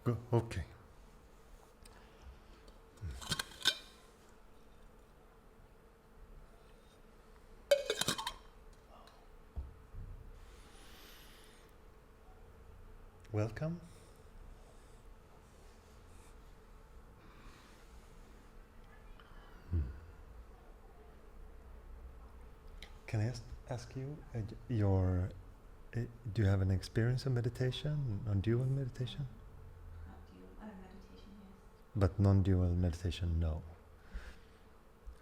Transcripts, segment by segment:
Okay. Welcome. Can I ask you, do you have an experience of meditation, non-dual meditation? Meditation, yes. But non-dual meditation, no.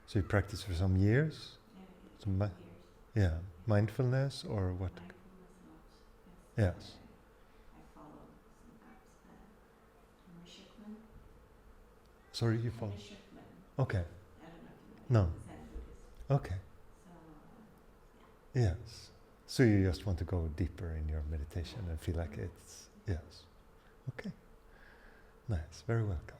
So you practice for some years? Years. Yeah, mindfulness or what? Mindfulness a lot. Yes. I follow some Rishikesh. Sorry, you follow? Rishikesh. Okay. I don't know if you know. No. Zen Buddhist. Okay. So, Yes. So you just want to go deeper in your meditation and feel like it's, yes. Okay. Nice. Very welcome.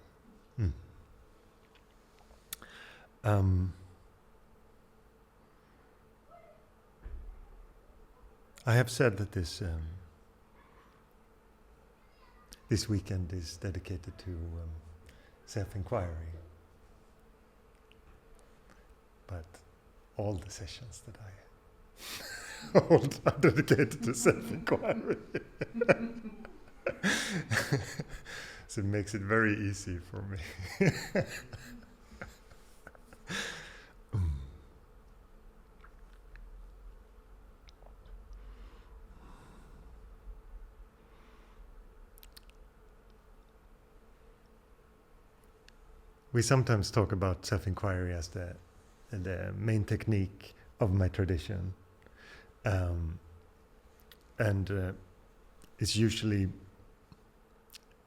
I have said that this weekend is dedicated to self-inquiry. But all the sessions that I hold are dedicated to self-inquiry. So it makes it very easy for me. We sometimes talk about self-inquiry as the main technique of my tradition. It's usually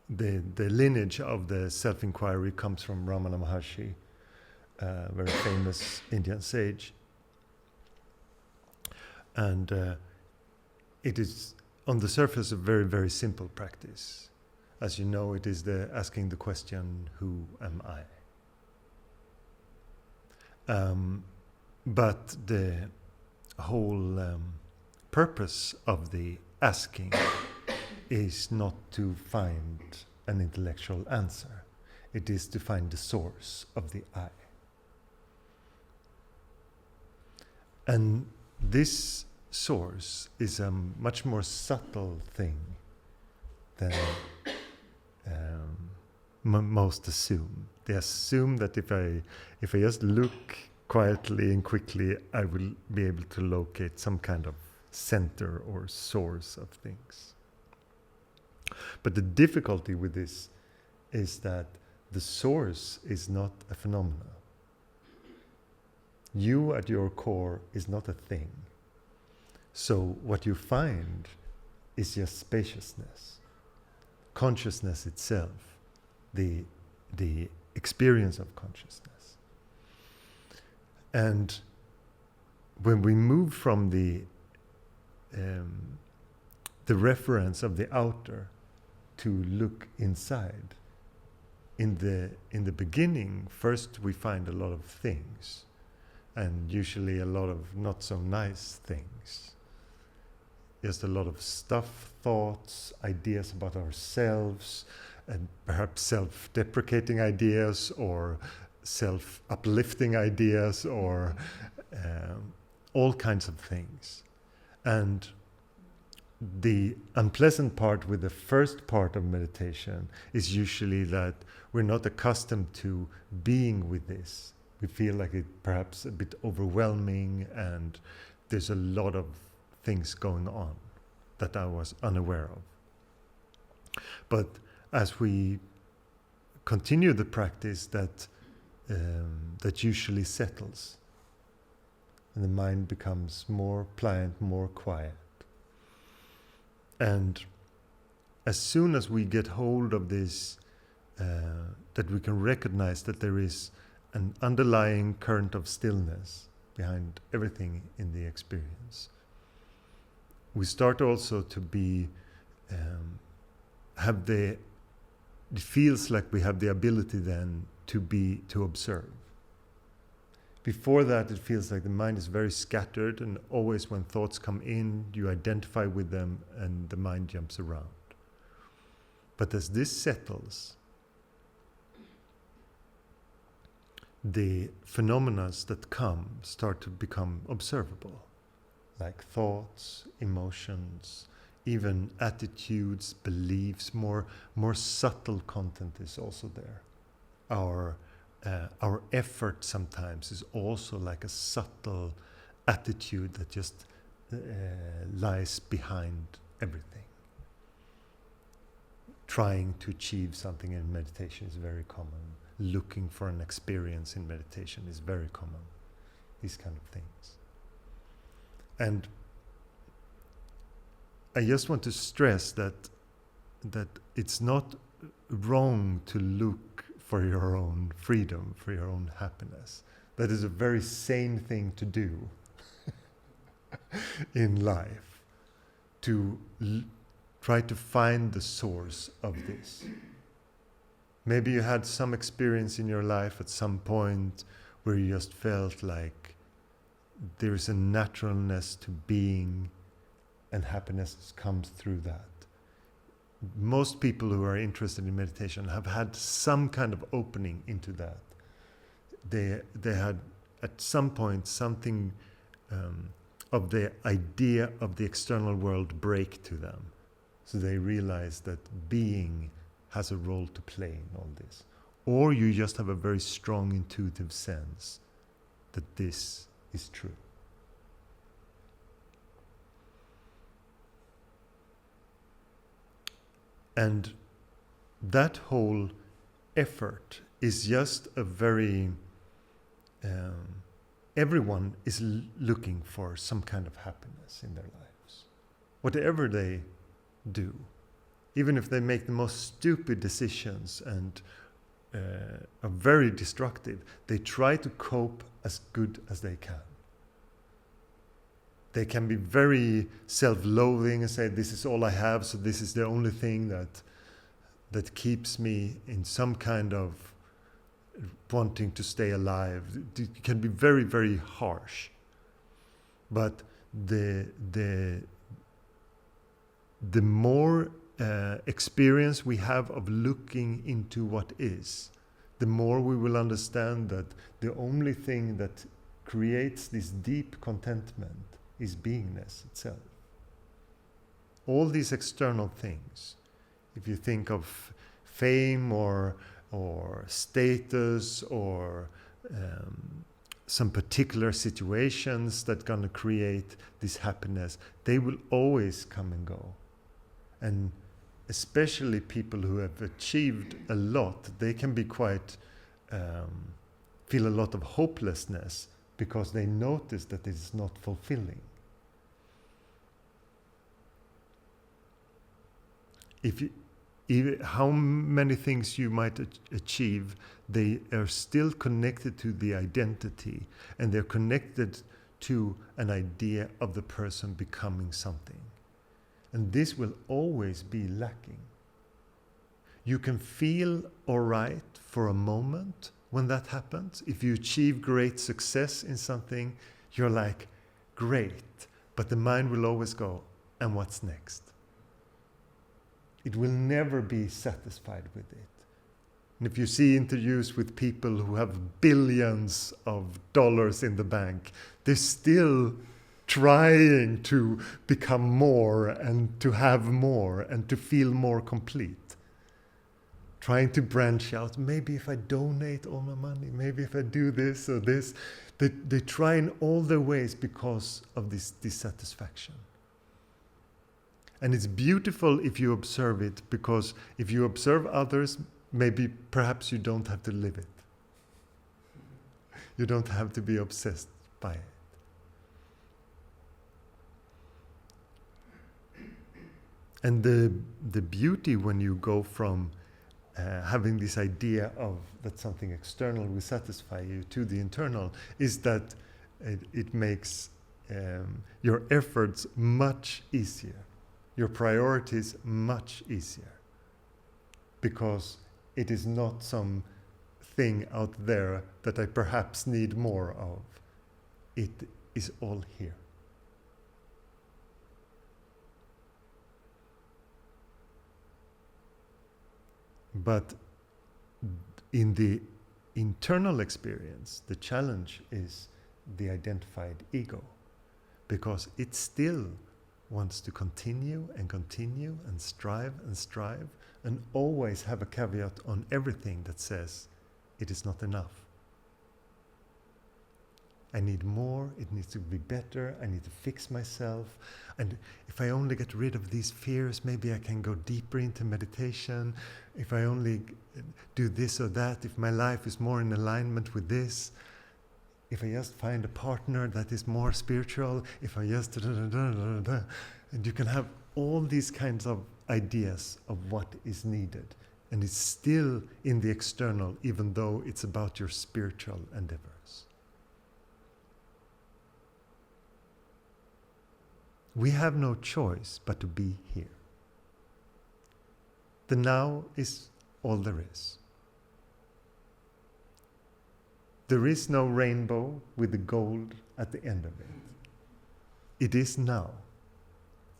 the lineage of the self-inquiry comes from Ramana Maharshi, very famous Indian sage. And it is on the surface a very, very simple practice. As you know, it is asking the question, who am I? But the whole purpose of the asking is not to find an intellectual answer. It is to find the source of the I. And this source is a much more subtle thing than most assume. They assume that if I just look quietly and quickly, I will be able to locate some kind of center or source of things. But the difficulty with this is that the source is not a phenomenon. You at your core is not a thing. So what you find is just spaciousness, consciousness itself, the experience of consciousness. And when we move from the reference of the outer to look inside, in the beginning, first we find a lot of things, and usually a lot of not so nice things. Just a lot of stuff, thoughts, ideas about ourselves, and perhaps self-deprecating ideas or self-uplifting ideas or all kinds of things. And the unpleasant part with the first part of meditation is usually that we're not accustomed to being with this. We feel like it perhaps a bit overwhelming, and there's a lot of things going on that I was unaware of. But as we continue the practice, that usually settles, and the mind becomes more pliant, more quiet. And as soon as we get hold of this, that we can recognize that there is an underlying current of stillness behind everything in the experience, we start also to be, it feels like we have the ability then to observe. Before that, it feels like the mind is very scattered, and always when thoughts come in, you identify with them and the mind jumps around. But as this settles, the phenomena that come start to become observable, like thoughts, emotions, even attitudes, beliefs. More subtle content is also there. Our effort sometimes is also like a subtle attitude that just lies behind everything. Trying to achieve something in meditation is very common. Looking for an experience in meditation is very common. These kind of things. And I just want to stress that it's not wrong to look for your own freedom, for your own happiness. That is a very sane thing to do in life, to try to find the source of this. Maybe you had some experience in your life at some point where you just felt like there's a naturalness to being, and happiness comes through that. Most people who are interested in meditation have had some kind of opening into that. They had at some point something of the idea of the external world break to them. So they realize that being has a role to play in all this. Or you just have a very strong intuitive sense that this is true. And that whole effort is just a very... everyone is looking for some kind of happiness in their lives. Whatever they do. Even if they make the most stupid decisions and are very destructive, they try to cope as good as they can. They can be very self-loathing and say, this is all I have, so this is the only thing that keeps me in some kind of wanting to stay alive. It can be very, very harsh. But the more experience we have of looking into what is, the more we will understand that the only thing that creates this deep contentment is beingness itself. All these external things, if you think of fame or status or some particular situations that gonna create this happiness, they will always come and go. And especially people who have achieved a lot, they can be quite, feel a lot of hopelessness because they notice that it's not fulfilling. How many things you might achieve, they are still connected to the identity, and they're connected to an idea of the person becoming something. And this will always be lacking. You can feel all right for a moment when that happens. If you achieve great success in something, you're like, great. But the mind will always go, and what's next? It will never be satisfied with it. And if you see interviews with people who have billions of dollars in the bank, they're still trying to become more and to have more and to feel more complete. Trying to branch out. Maybe if I donate all my money, maybe if I do this or this. They try in all their ways because of this dissatisfaction. And it's beautiful if you observe it, because if you observe others, maybe perhaps you don't have to live it. You don't have to be obsessed by it. And the beauty when you go from having this idea of that something external will satisfy you to the internal is that it makes your efforts much easier, your priorities much easier, because it is not some thing out there that I perhaps need more of. It is all here. But in the internal experience, the challenge is the identified ego, because it still wants to continue and strive and always have a caveat on everything that says it is not enough. I need more, it needs to be better, I need to fix myself. And if I only get rid of these fears, maybe I can go deeper into meditation. If I only do this or that, if my life is more in alignment with this, if I just find a partner that is more spiritual, if I just and you can have all these kinds of ideas of what is needed. And it's still in the external, even though it's about your spiritual endeavors. We have no choice but to be here. The now is all there is. There is no rainbow with the gold at the end of it. It is now.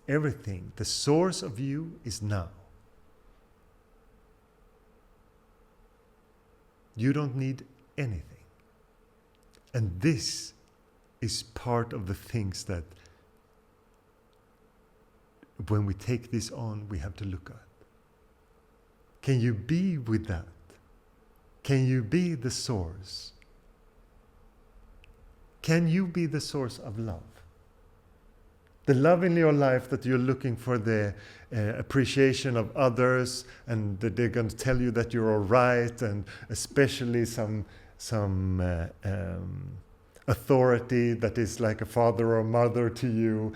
Everything, the source of you is now. You don't need anything. And this is part of the things that when we take this on, we have to look at. Can you be with that? Can you be the source? Can you be the source of love? The love in your life that you're looking for, the appreciation of others, and that they're going to tell you that you're all right, and especially some authority that is like a father or mother to you,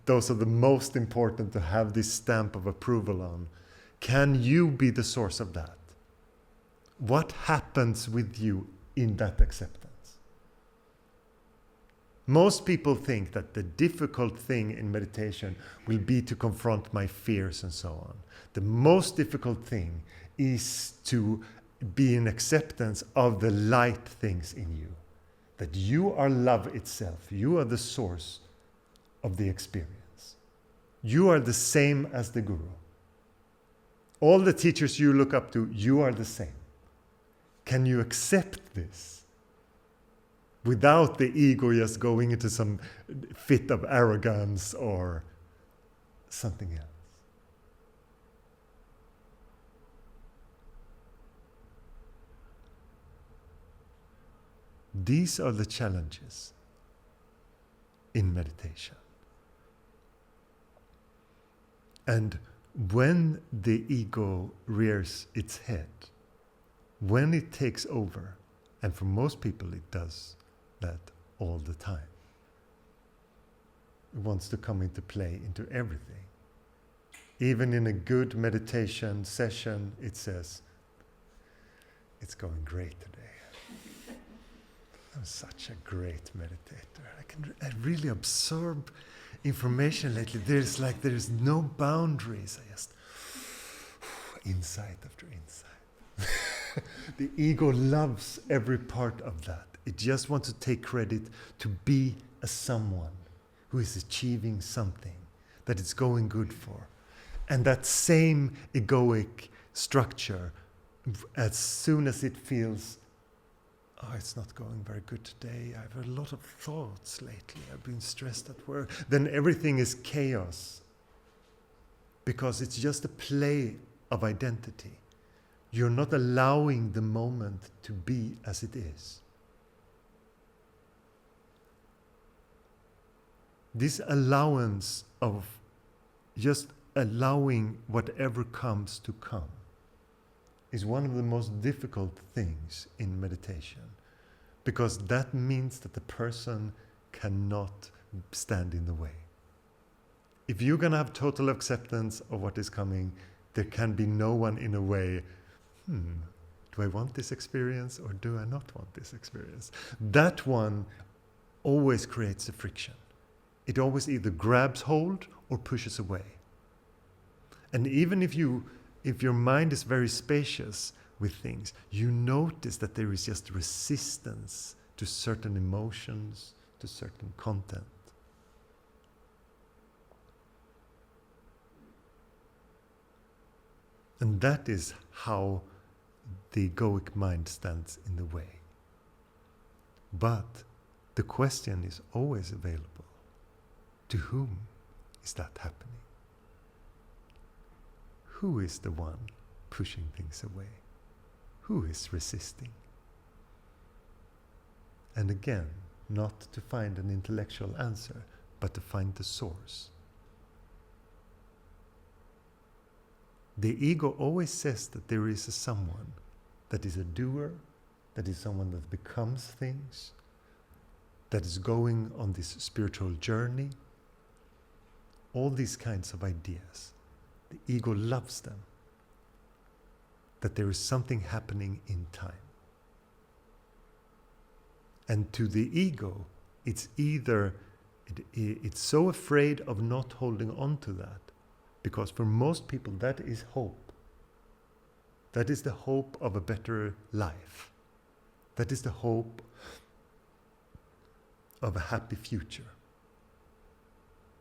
those are the most important to have this stamp of approval on. Can you be the source of that? What happens with you in that acceptance? Most people think that the difficult thing in meditation will be to confront my fears and so on. The most difficult thing is to be in acceptance of the light things in you. That you are love itself. You are the source of the experience. You are the same as the Guru. All the teachers you look up to, you are the same. Can you accept this? Without the ego just going into some fit of arrogance or something else. These are the challenges in meditation. And when the ego rears its head, when it takes over, and for most people it does that all the time, it wants to come into play into everything. Even in a good meditation session, it says, "It's going great today. I'm such a great meditator. I really absorb information lately. There's no boundaries. I just insight after insight." The ego loves every part of that. It just wants to take credit to be a someone who is achieving something that it's going good for. And that same egoic structure, as soon as it feels, "Oh, it's not going very good today. I have a lot of thoughts lately. I've been stressed at work." Then everything is chaos. Because it's just a play of identity. You're not allowing the moment to be as it is. This allowance of just allowing whatever comes to come is one of the most difficult things in meditation, because that means that the person cannot stand in the way. If you're going to have total acceptance of what is coming, there can be no one in a way, do I want this experience or do I not want this experience? That one always creates a friction. It always either grabs hold or pushes away. And even if your mind is very spacious with things, you notice that there is just resistance to certain emotions, to certain content. And that is how the egoic mind stands in the way. But the question is always available. To whom is that happening? Who is the one pushing things away? Who is resisting? And again, not to find an intellectual answer, but to find the source. The ego always says that there is a someone that is a doer, that is someone that becomes things, that is going on this spiritual journey. All these kinds of ideas. The ego loves them. That there is something happening in time. And to the ego, it's either, it's so afraid of not holding on to that, because for most people that is hope. That is the hope of a better life. That is the hope of a happy future.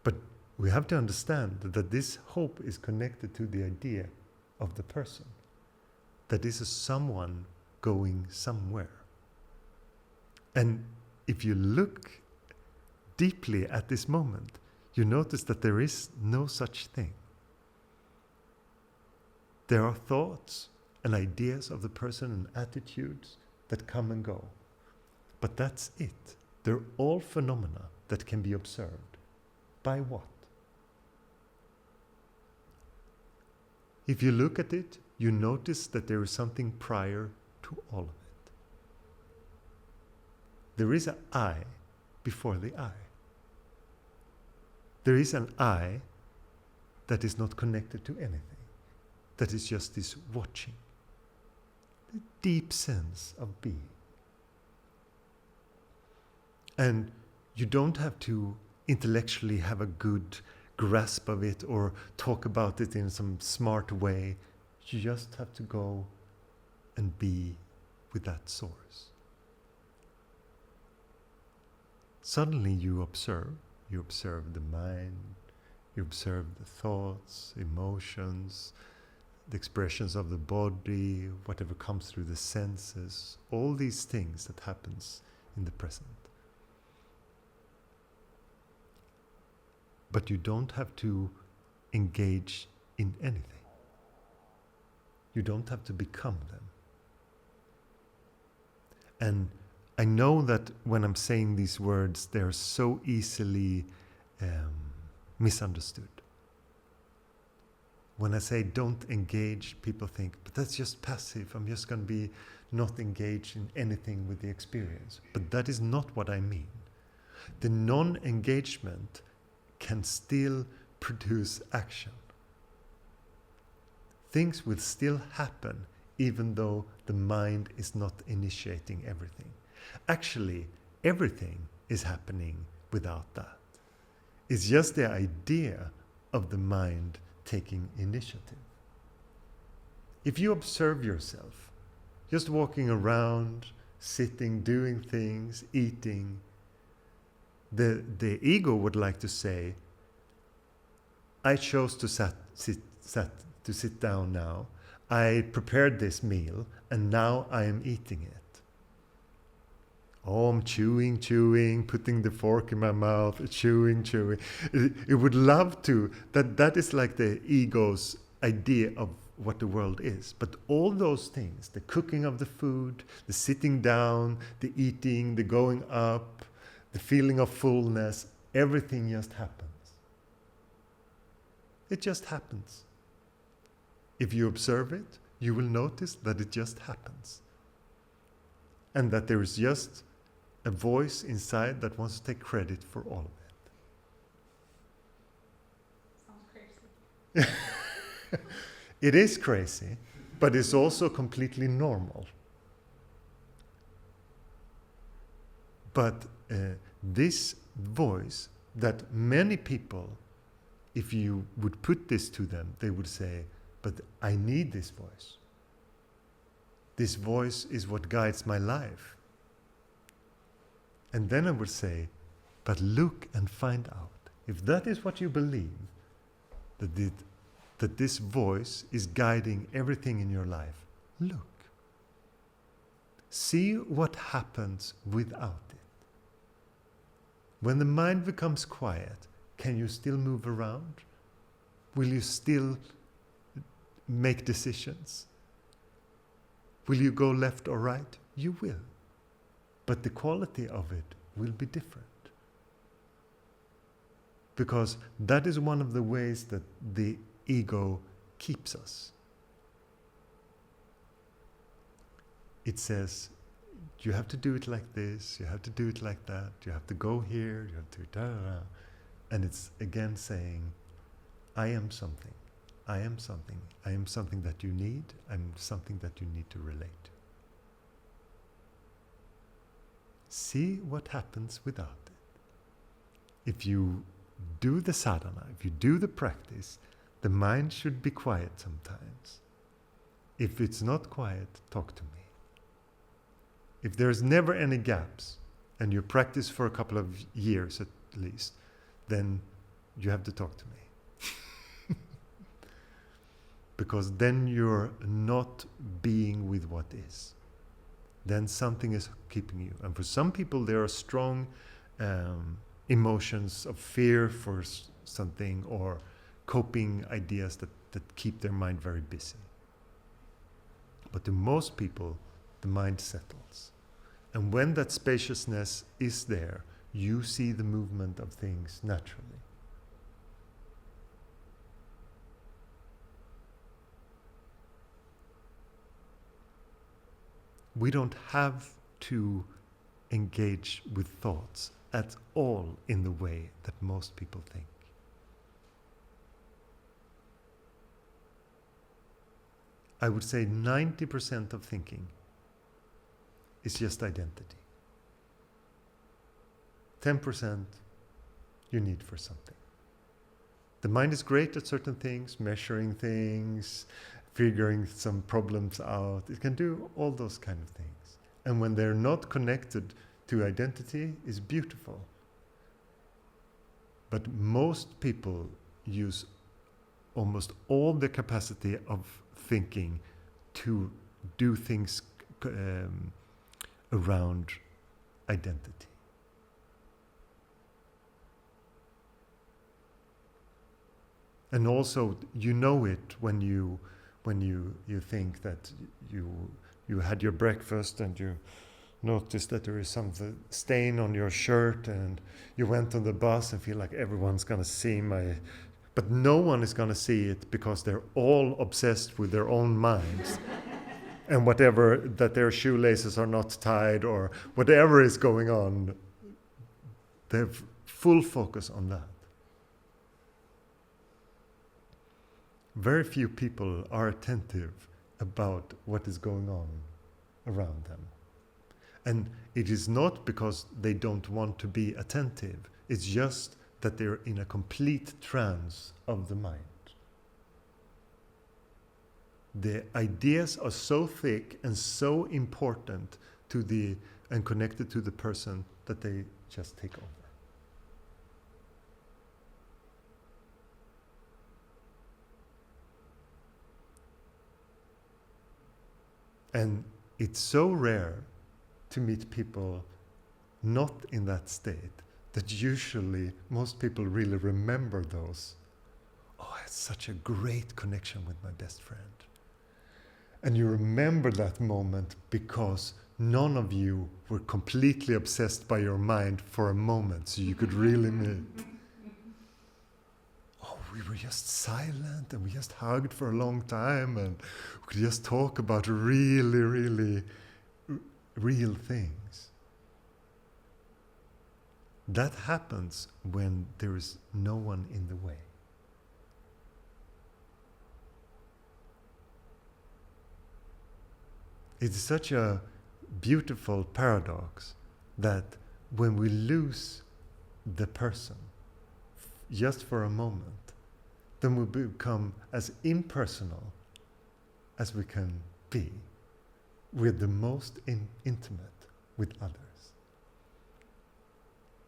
But we have to understand that this hope is connected to the idea of the person. That is a someone going somewhere. And if you look deeply at this moment, you notice that there is no such thing. There are thoughts and ideas of the person and attitudes that come and go. But that's it. They're all phenomena that can be observed. By what? If you look at it, you notice that there is something prior to all of it. There is an I before the I. There is an I that is not connected to anything. That is just this watching. The deep sense of being. And you don't have to intellectually have a good grasp of it or talk about it in some smart way. You just have to go and be with that source. Suddenly you observe the mind, you observe the thoughts, emotions, the expressions of the body, whatever comes through the senses, all these things that happens in the present. But you don't have to engage in anything. You don't have to become them. And I know that when I'm saying these words, they're so easily misunderstood. When I say don't engage, people think, but that's just passive. I'm just going to be not engaged in anything with the experience. But that is not what I mean. The non-engagement can still produce action. Things will still happen even though the mind is not initiating everything. Actually, everything is happening without that. It's just the idea of the mind taking initiative. If you observe yourself, just walking around, sitting, doing things, eating, the ego would like to say, I chose to sit down now. I prepared this meal and now I am eating it. Oh, I'm chewing, putting the fork in my mouth, chewing. It would love to. That is like the ego's idea of what the world is. But all those things, the cooking of the food, the sitting down, the eating, the going up, the feeling of fullness, everything just happens. It just happens. If you observe it, you will notice that it just happens. And that there is just a voice inside that wants to take credit for all of Sounds crazy. it. It is crazy, but it's also completely normal. But this voice that many people, if you would put this to them, they would say, but I need this voice. This voice is what guides my life. And then I would say, but look and find out. If that is what you believe, that that this voice is guiding everything in your life. Look. See what happens without it. When the mind becomes quiet, can you still move around? Will you still make decisions? Will you go left or right? You will. But the quality of it will be different. Because that is one of the ways that the ego keeps us. It says, you have to do it like this, you have to do it like that, you have to go here, you have to da-da-da. And it's again saying, I am something, I am something, I am something that you need, I'm something that you need to relate to. See what happens without it. If you do the sadhana, if you do the practice, the mind should be quiet sometimes. If it's not quiet, talk to me. If there's never any gaps, and you practice for a couple of years at least, then you have to talk to me. Because then you're not being with what is. Then something is keeping you. And for some people, there are strong emotions of fear for something, or coping ideas that keep their mind very busy. But to most people, the mind settles. And when that spaciousness is there, you see the movement of things naturally. We don't have to engage with thoughts at all in the way that most people think. I would say 90% of thinking is just identity. 10% you need for something. The mind is great at certain things, measuring things, figuring some problems out. It can do all those kind of things. And when they're not connected to identity, it's beautiful. But most people use almost all the capacity of thinking to do things around identity. And also, you know it when you think that you had your breakfast and you noticed that there is some stain on your shirt, and you went on the bus and feel like everyone's going to see but no one is going to see it, because they're all obsessed with their own minds. And whatever, that their shoelaces are not tied or whatever is going on, they have full focus on that. Very few people are attentive about what is going on around them. And it is not because they don't want to be attentive. It's just that they're in a complete trance of the mind. The ideas are so thick and so important to and connected to the person that they just take over. And it's so rare to meet people not in that state that usually most people really remember those. Oh, I had such a great connection with my best friend. And you remember that moment because none of you were completely obsessed by your mind for a moment, so you could really meet. Oh, we were just silent and we just hugged for a long time and we could just talk about really, really real things. That happens when there is no one in the way. It's such a beautiful paradox that when we lose the person just for a moment, then we become as impersonal as we can be with the most intimate with others.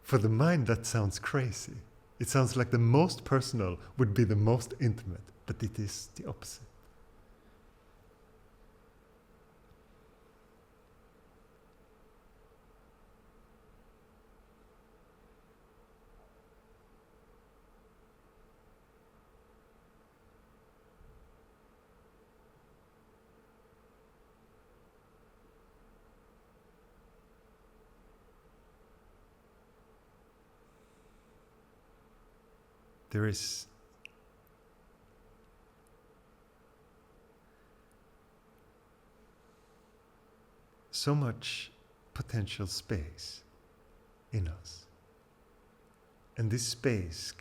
For the mind, that sounds crazy. It sounds like the most personal would be the most intimate. but it is the opposite. There is so much potential space in us. And this space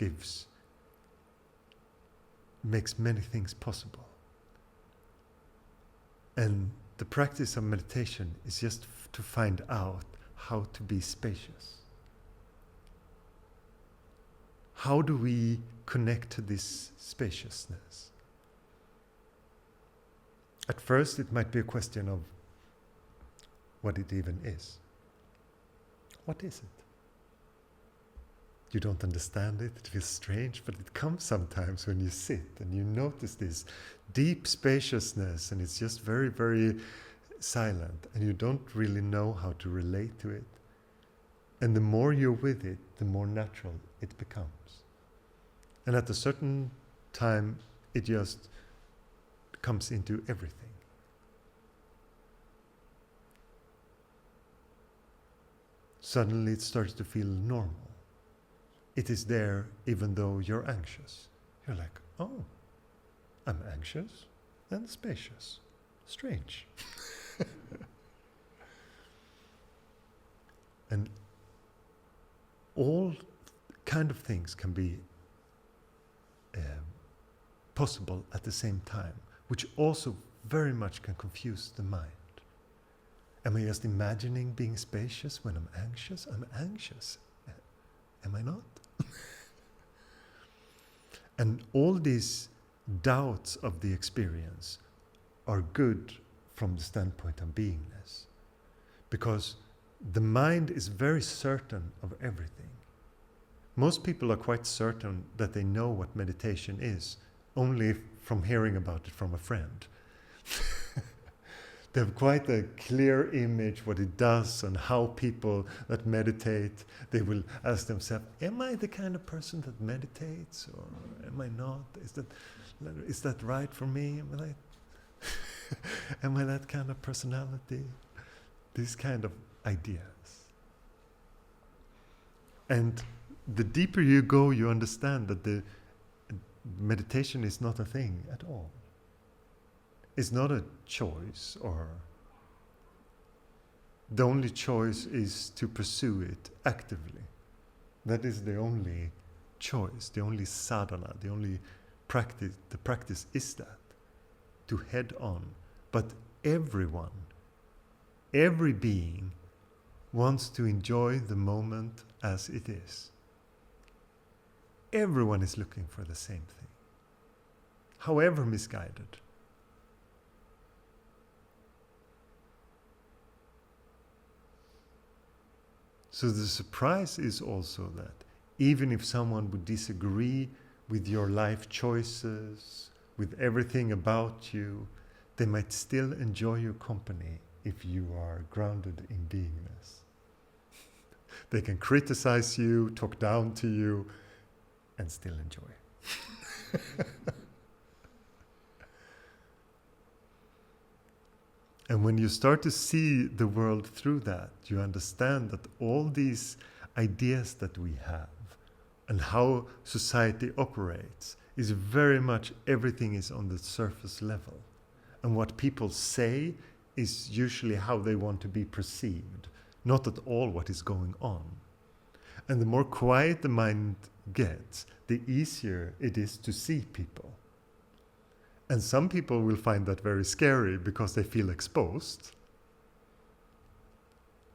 makes many things possible. And the practice of meditation is just to find out how to be spacious. How do we connect to this spaciousness? At first, it might be a question of what it even is. What is it? You don't understand it, it feels strange, but it comes sometimes when you sit and you notice this deep spaciousness, and it's just very, very silent, and you don't really know how to relate to it. And the more you're with it, the more natural it becomes. And at a certain time, it just comes into everything. Suddenly it starts to feel normal. It is there even though you're anxious. You're like, oh, I'm anxious and spacious. Strange. And all kind of things can be possible at the same time, which also very much can confuse the mind. Am I just imagining being spacious when I'm anxious? I'm anxious. Am I not? And all these doubts of the experience are good from the standpoint of beingness, because the mind is very certain of everything. Most people are quite certain that they know what meditation is, only from hearing about it from a friend. They have quite a clear image what it does and how people that meditate, they will ask themselves, am I the kind of person that meditates or am I not? Is that right for me? Am I that kind of personality? These kind of ideas. And the deeper you go, you understand that the meditation is not a thing at all. It's not a choice, or the only choice is to pursue it actively. That is the only choice, the only sadhana, the only practice. The practice is that, to head on. But everyone, every being wants to enjoy the moment as it is. Everyone is looking for the same thing, however misguided. So the surprise is also that even if someone would disagree with your life choices, with everything about you, they might still enjoy your company if you are grounded in beingness. They can criticize you, talk down to you, and still enjoy. And when you start to see the world through that, you understand that all these ideas that we have and how society operates is very much everything is on the surface level. And what people say is usually how they want to be perceived, not at all what is going on. And the more quiet the mind gets, the easier it is to see people. And some people will find that very scary because they feel exposed.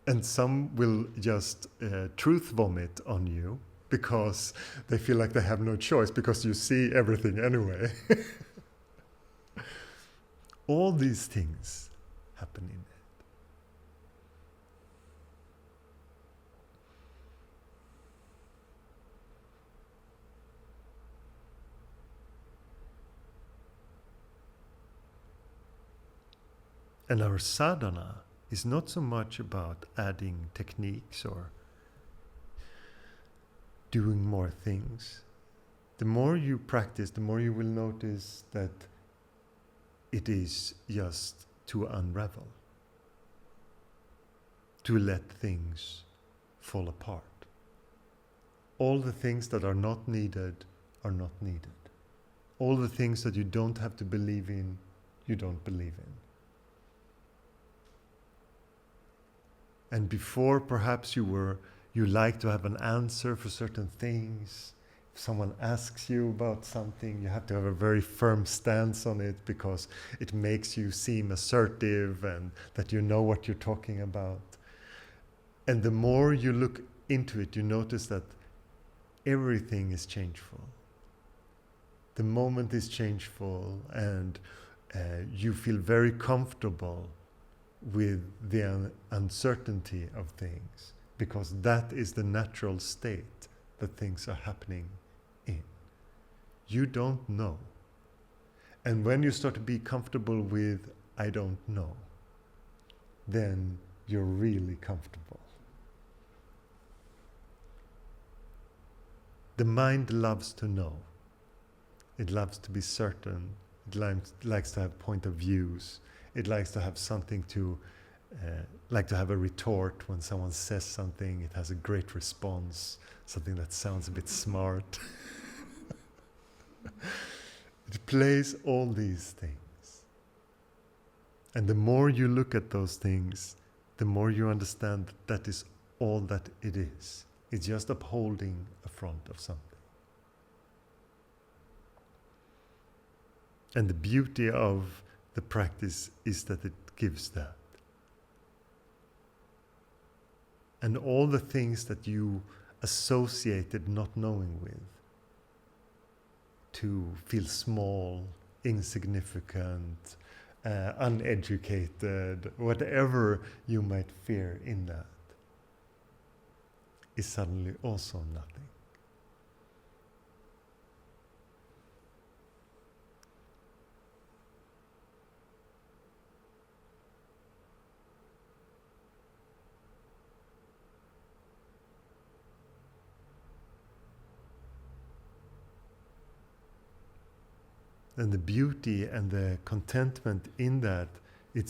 And some will just truth vomit on you because they feel like they have no choice because you see everything anyway. All these things happen in it. And our sadhana is not so much about adding techniques or doing more things. The more you practice, the more you will notice that it is just to unravel, to let things fall apart. All the things that are not needed are not needed. All the things that you don't have to believe in, you don't believe in. And before, perhaps you like to have an answer for certain things. If someone asks you about something, you have to have a very firm stance on it because it makes you seem assertive and that you know what you're talking about. And the more you look into it, you notice that everything is changeful. The moment is changeful, and you feel very comfortable with the uncertainty of things, because that is the natural state that things are happening in. You don't know. And when you start to be comfortable with, I don't know, then you're really comfortable. The mind loves to know. It loves to be certain. It likes to have point of views. It likes to have something to, like to have a retort when someone says something. It has a great response, something that sounds a bit smart. It plays all these things. And the more you look at those things, the more you understand that is all that it is. It's just upholding a front of something. And the beauty of the practice is that it gives that. And all the things that you associated not knowing with, to feel small, insignificant, uneducated, whatever you might fear in that, is suddenly also nothing. And the beauty and the contentment in that, it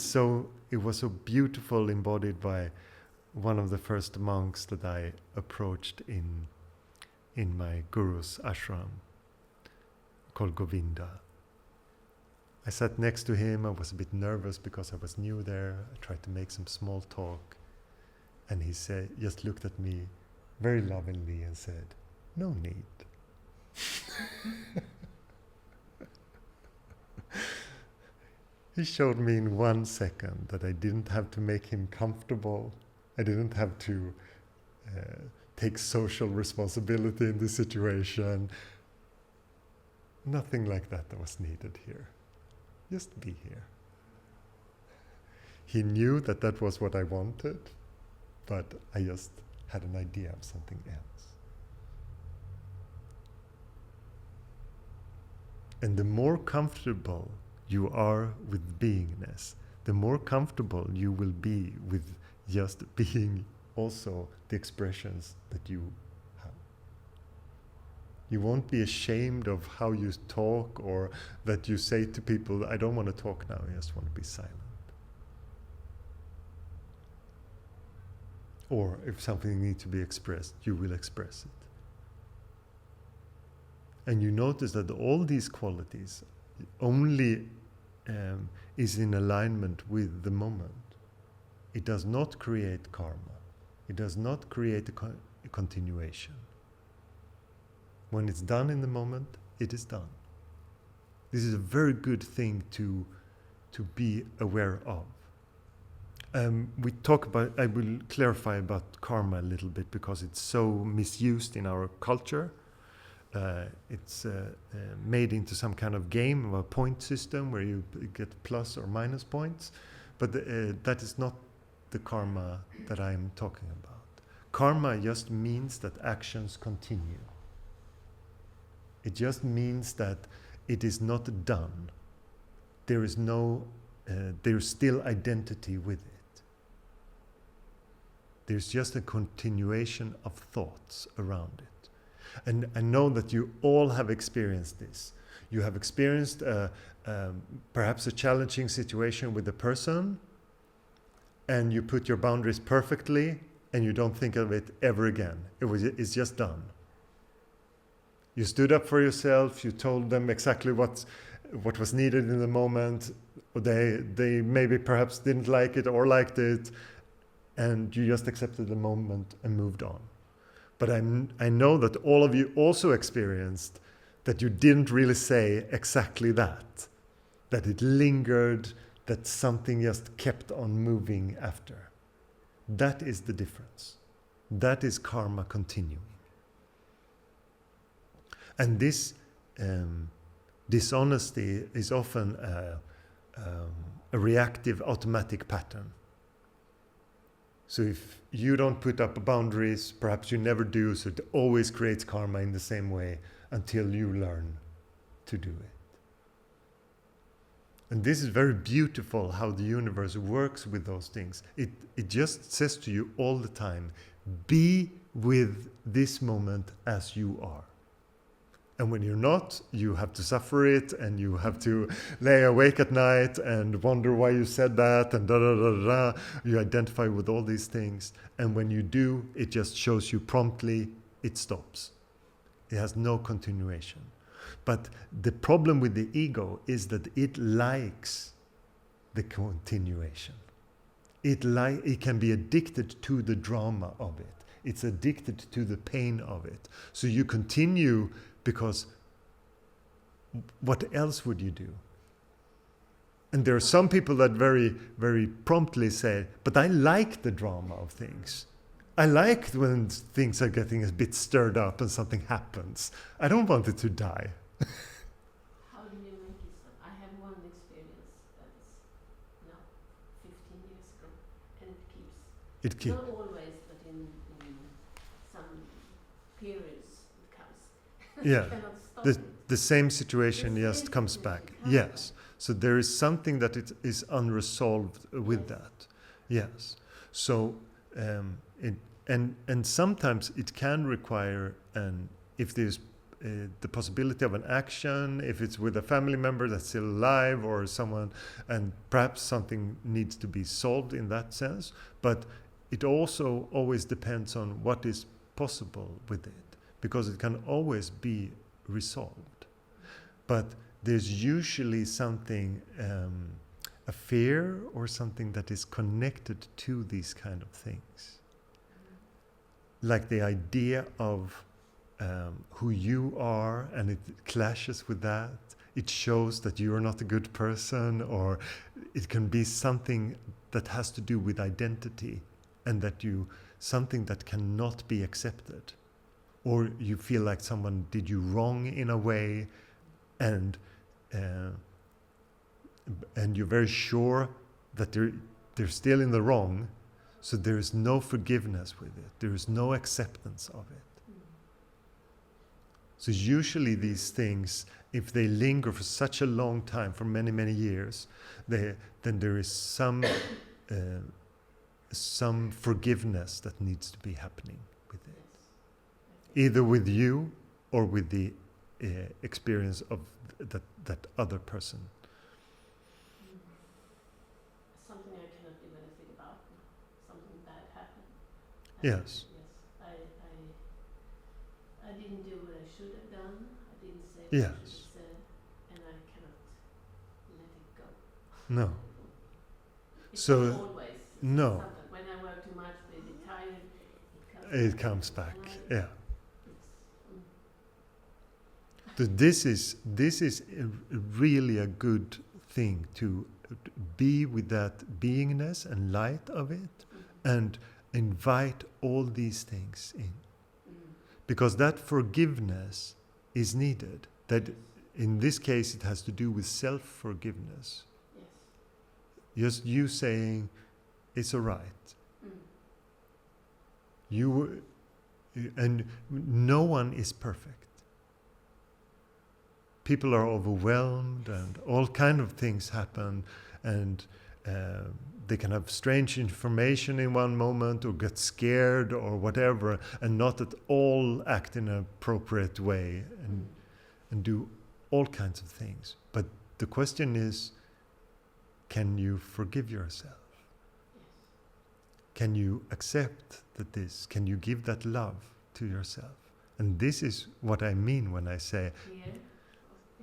was so beautiful, embodied by one of the first monks that I approached in my guru's ashram, called Govinda. I sat next to him. I was a bit nervous because I was new there. I tried to make some small talk, and he just looked at me very lovingly and said, "No need." He showed me in 1 second that I didn't have to make him comfortable. I didn't have to take social responsibility in the situation. Nothing like that was needed here. Just be here. He knew that that was what I wanted, but I just had an idea of something else. And the more comfortable you are with beingness, the more comfortable you will be with just being also the expressions that you have. You won't be ashamed of how you talk, or that you say to people, "I don't want to talk now, I just want to be silent." Or if something needs to be expressed, you will express it. And you notice that all these qualities only is in alignment with the moment. It does not create karma. It does not create a continuation. When it's done in the moment, it is done. This is a very good thing to be aware of. I will clarify about karma a little bit, because it's so misused in our culture. It's made into some kind of game of a point system where you get plus or minus points, but that is not the karma that I'm talking about. Karma just means that actions continue. It just means that it is not done. There is no there's still identity with it. There's just a continuation of thoughts around it. And I know that you all have experienced this. You have experienced perhaps a challenging situation with a person, and you put your boundaries perfectly, and you don't think of it ever again. It's just done. You stood up for yourself, you told them exactly what was needed in the moment. They maybe perhaps didn't like it or liked it, and you just accepted the moment and moved on. But I know that all of you also experienced that you didn't really say exactly that it lingered, that something just kept on moving after. That is the difference. That is karma continuing. And this dishonesty is often a reactive automatic pattern. So if you don't put up boundaries, perhaps you never do, so it always creates karma in the same way until you learn to do it. And this is very beautiful how the universe works with those things. It just says to you all the time, be with this moment as you are. And when you're not, you have to suffer it, and you have to lay awake at night and wonder why you said that, and da-da-da-da-da. You identify with all these things. And when you do, it just shows you promptly, it stops. It has no continuation. But the problem with the ego is that it likes the continuation. It can be addicted to the drama of it. It's addicted to the pain of it. So you continue because what else would you do? And there are some people that very, very promptly say, but I like the drama of things. I like when things are getting a bit stirred up and something happens. I don't want it to die. How do you make it stop? I have one experience that's now 15 years ago, and it keeps. Not always, but in some periods it comes. Yeah. You cannot stop The same situation just comes back. Yes. So there is something that it is unresolved with that. Yes. So and sometimes it can require if there's the possibility of an action, if it's with a family member that's still alive or someone, and perhaps something needs to be solved in that sense. But it also always depends on what is possible with it, because it can always be resolved. But there's usually something, a fear or something that is connected to these kind of things. Like the idea of who you are, and it clashes with that. It shows that you are not a good person, or it can be something that has to do with identity, and that something that cannot be accepted. Or you feel like someone did you wrong in a way, and you're very sure that they're still in the wrong, so there is no forgiveness with it. There is no acceptance of it. So usually these things, if they linger for such a long time, for many, many years, then there is some forgiveness that needs to be happening with it. Either with you or with the experience of that other person. Something I cannot do anything about. Something bad happened. Yes. I didn't do what I should have done. I didn't say what I Yes. should have said, and I cannot let it go. No. It's So, not always. no. Sometimes when I work too much, maybe tired, It comes back. And Yeah. So this is really a good thing to be with that beingness and light of it, and invite all these things in. Because that forgiveness is needed. That in this case it has to do with self-forgiveness. Yes. Just you saying, it's all right. And no one is perfect. People are overwhelmed and all kind of things happen, and they can have strange information in one moment or get scared or whatever, and not at all act in an appropriate way and do all kinds of things. But the question is, can you forgive yourself? Can you accept that this? Can you give that love to yourself? And this is what I mean when I say... Yeah,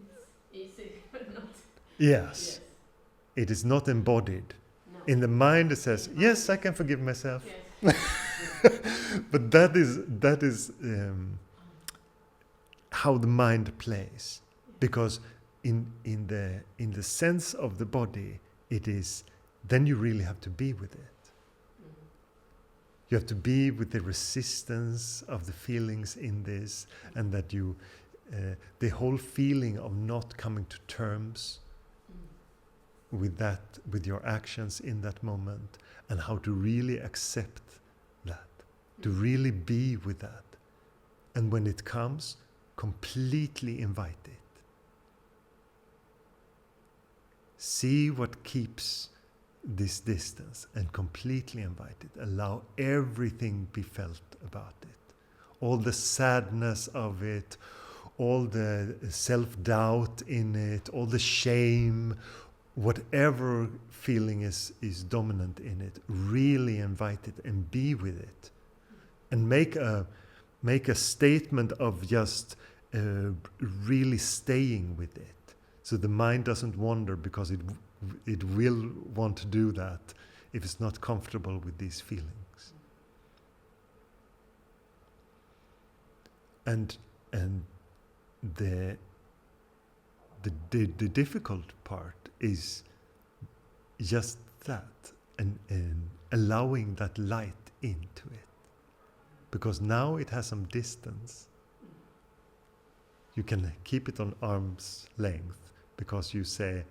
it's easy, but not... Yes. It is not embodied. No. In the mind it says, yes, I can forgive myself. Yes. But that is how the mind plays. Because in the sense of the body, it is, then you really have to be with it. You have to be with the resistance of the feelings in this, and that you, the whole feeling of not coming to terms with that, with your actions in that moment, and how to really accept that, to really be with that. And when it comes, completely invite it. See what keeps this distance and completely invite it. Allow everything be felt about it. All the sadness of it, all the self-doubt in it, all the shame, whatever feeling is dominant in it, really invite it and be with it. And make a statement of just really staying with it. So the mind doesn't wander, because it will want to do that if it's not comfortable with these feelings. And the difficult part is just that, and allowing that light into it, because now it has some distance. You can keep it on arm's length, because you say,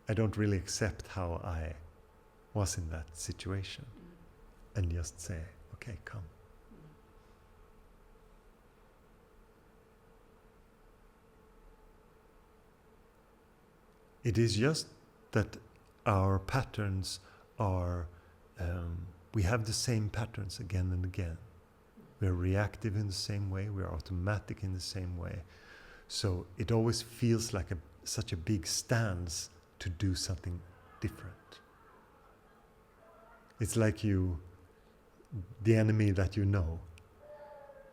I don't really accept how I was in that situation. And just say, okay, come. It is just that our patterns are, we have the same patterns again and again. We're reactive in the same way, we're automatic in the same way. So it always feels like such a big stance to do something different. It's like the enemy that you know.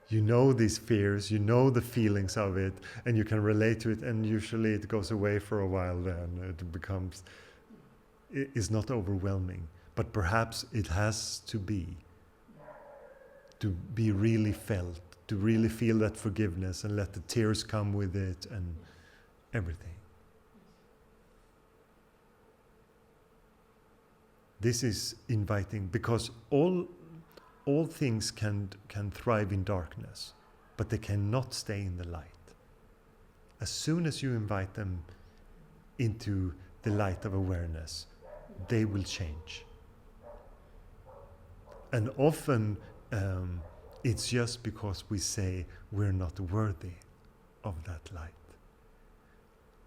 You know these fears, you know the feelings of it, and you can relate to it, and usually it goes away for a while then. It is not overwhelming. But perhaps it has to be really felt, to really feel that forgiveness and let the tears come with it and everything. This is inviting, because all things can thrive in darkness, but they cannot stay in the light. As soon as you invite them into the light of awareness, they will change. And often it's just because we say we're not worthy of that light.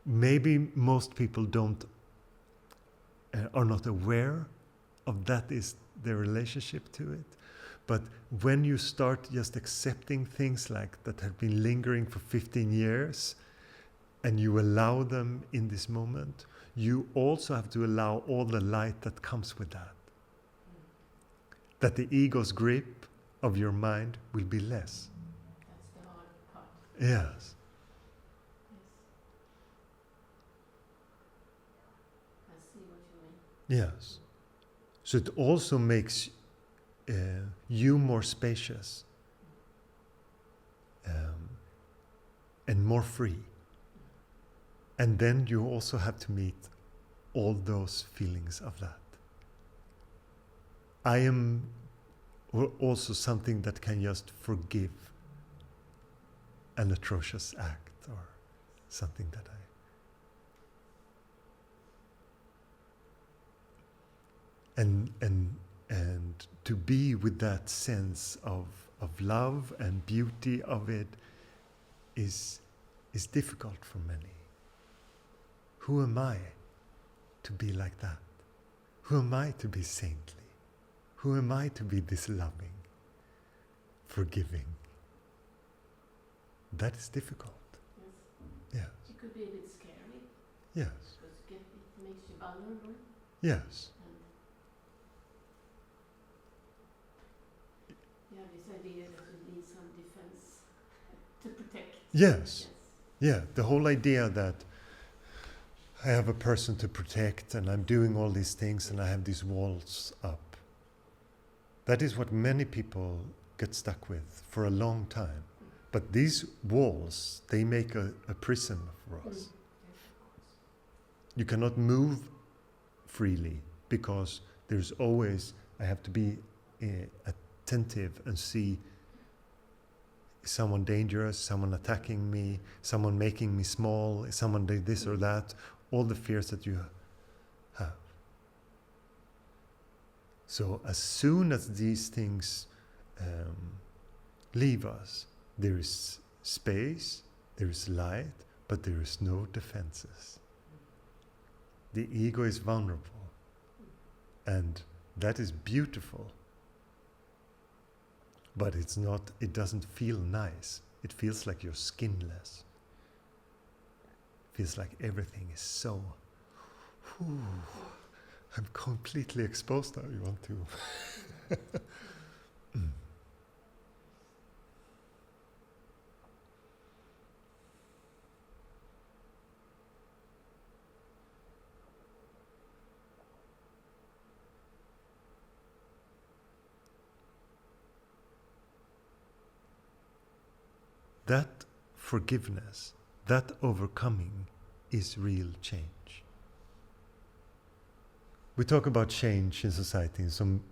Maybe most people are not aware of that is their relationship to it. But when you start just accepting things like that have been lingering for 15 years, and you allow them in this moment, you also have to allow all the light that comes with that. That the ego's grip of your mind will be less. That's the hard part. Yes. I see what you mean. Yes. So it also makes you more spacious and more free. And then you also have to meet all those feelings of that. I am also something that can just forgive an atrocious act or something that and to be with that sense of love and beauty of it is difficult for many. Who am I to be like that? Who am I to be saintly? Who am I to be this loving, forgiving? That is difficult. Yes. Yes. It could be a bit scary. Yes. Because it makes you vulnerable. Yes. And this idea that you need some defense to protect. Yes. Yeah, the whole idea that I have a person to protect and I'm doing all these things and I have these walls up. That is what many people get stuck with for a long time. But these walls, they make a prison for us. You cannot move freely because there's always, I have to be attentive and see someone dangerous, someone attacking me, someone making me small, someone did this or that, all the fears that you have. So as soon as these things leave us, there is space, there is light, but there is no defenses. The ego is vulnerable, and that is beautiful. But it's not, it doesn't feel nice. It feels like you're skinless. It feels like everything is so, I'm completely exposed now, you want to. That forgiveness, that overcoming is real change. We talk about change in society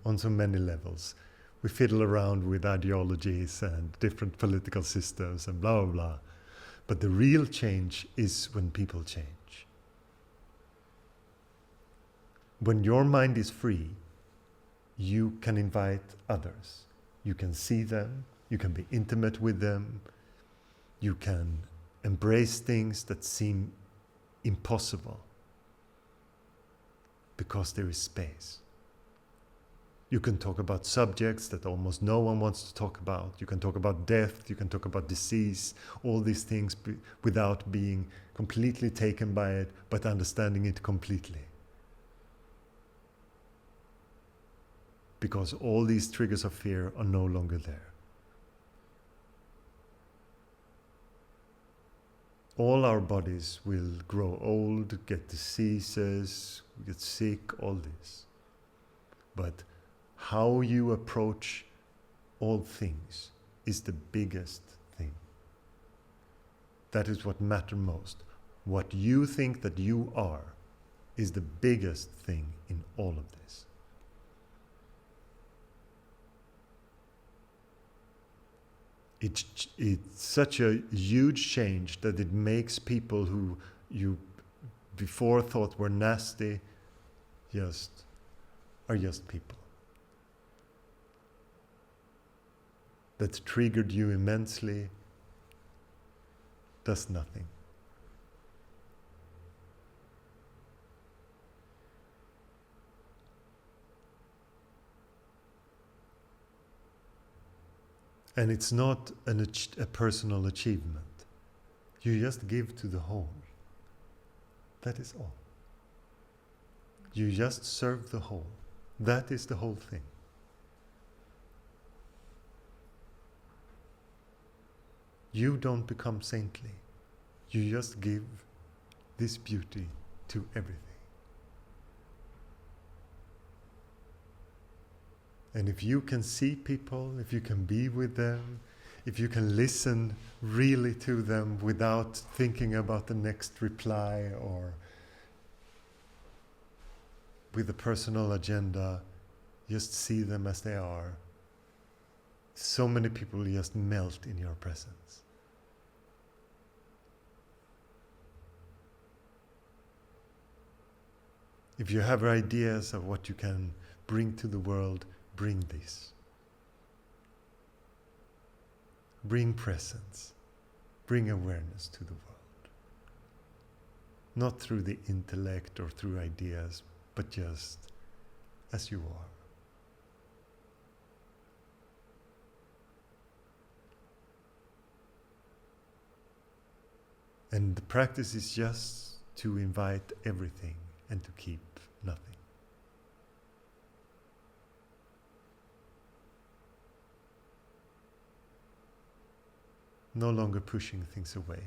on so many levels. We fiddle around with ideologies and different political systems and blah, blah, blah. But the real change is when people change. When your mind is free, you can invite others. You can see them, you can be intimate with them, you can embrace things that seem impossible because there is space. You can talk about subjects that almost no one wants to talk about. You can talk about death, you can talk about disease, all these things without being completely taken by it, but understanding it completely. Because all these triggers of fear are no longer there. All our bodies will grow old, get diseases, get sick, all this. But how you approach all things is the biggest thing. That is what matters most. What you think that you are is the biggest thing in all of this. It's such a huge change that it makes people who you before thought were nasty are just people. That triggered you immensely does nothing. And it's not a personal achievement. You just give to the whole. That is all. You just serve the whole. That is the whole thing. You don't become saintly. You just give this beauty to everything. And if you can see people, if you can be with them, if you can listen really to them without thinking about the next reply or with a personal agenda, just see them as they are. So many people just melt in your presence. If you have ideas of what you can bring to the world, bring this. Bring presence. Bring awareness to the world. Not through the intellect or through ideas, but just as you are. And the practice is just to invite everything and to keep nothing. No longer pushing things away.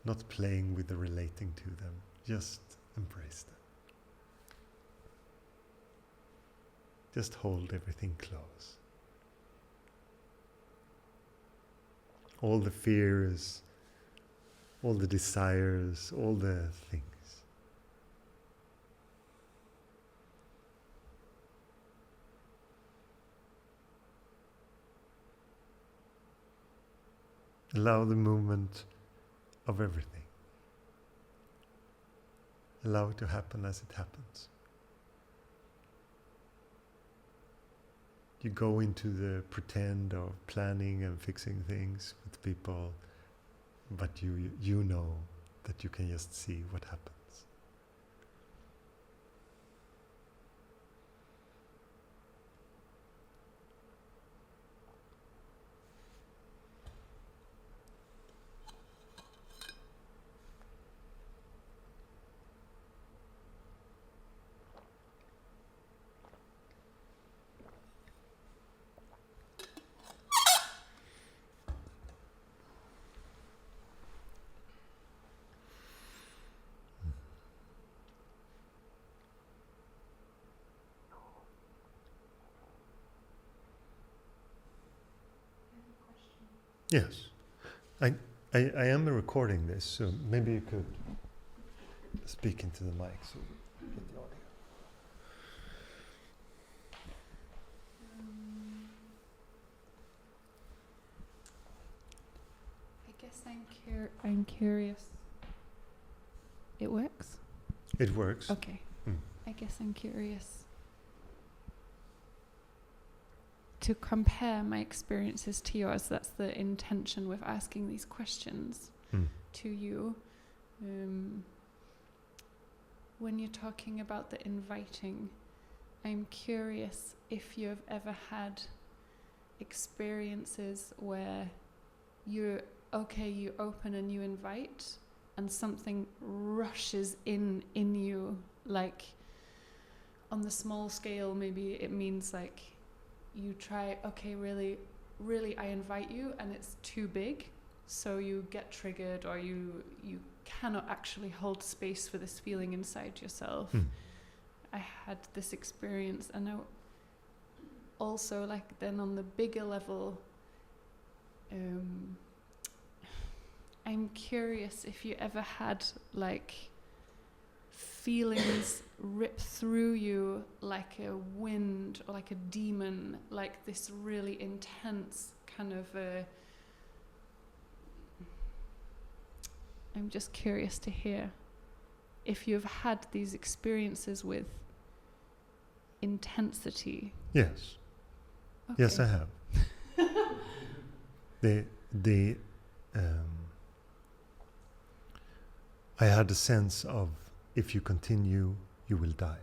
Not playing with the relating to them. Just embrace them. Just hold everything close. All the fears, all the desires, all the things. Allow the movement of everything. Allow it to happen as it happens. You go into the pretend of planning and fixing things with people, but you know that you can just see what happens. Yes, I am recording this, so maybe you could speak into the mic so we get the audio. I guess I'm curious. It works? It works. Okay. I guess I'm curious to compare my experiences to yours. That's the intention with asking these questions to you. When you're talking about the inviting, I'm curious if you've ever had experiences where you open and you invite and something rushes in you, like on the small scale, maybe it means like you try, really I invite you, and it's too big, so you get triggered, or you cannot actually hold space for this feeling inside yourself. I had this experience, and I also, like, then on the bigger level, I'm curious if you ever had like feelings rip through you like a wind or like a demon, like this really intense kind of I'm just curious to hear if you've had these experiences with intensity. Yes. Okay. Yes, I have. I had a sense of, if you continue, you will die.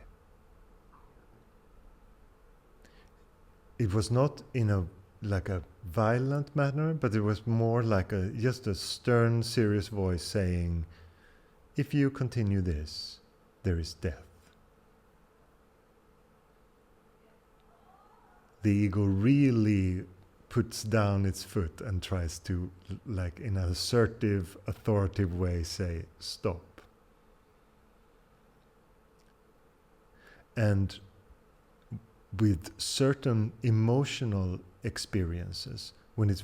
It was not in a violent manner, but it was more like just a stern, serious voice saying, if you continue this, there is death. The ego really puts down its foot and tries to, like in an assertive, authoritative way, say, stop. And with certain emotional experiences, when it's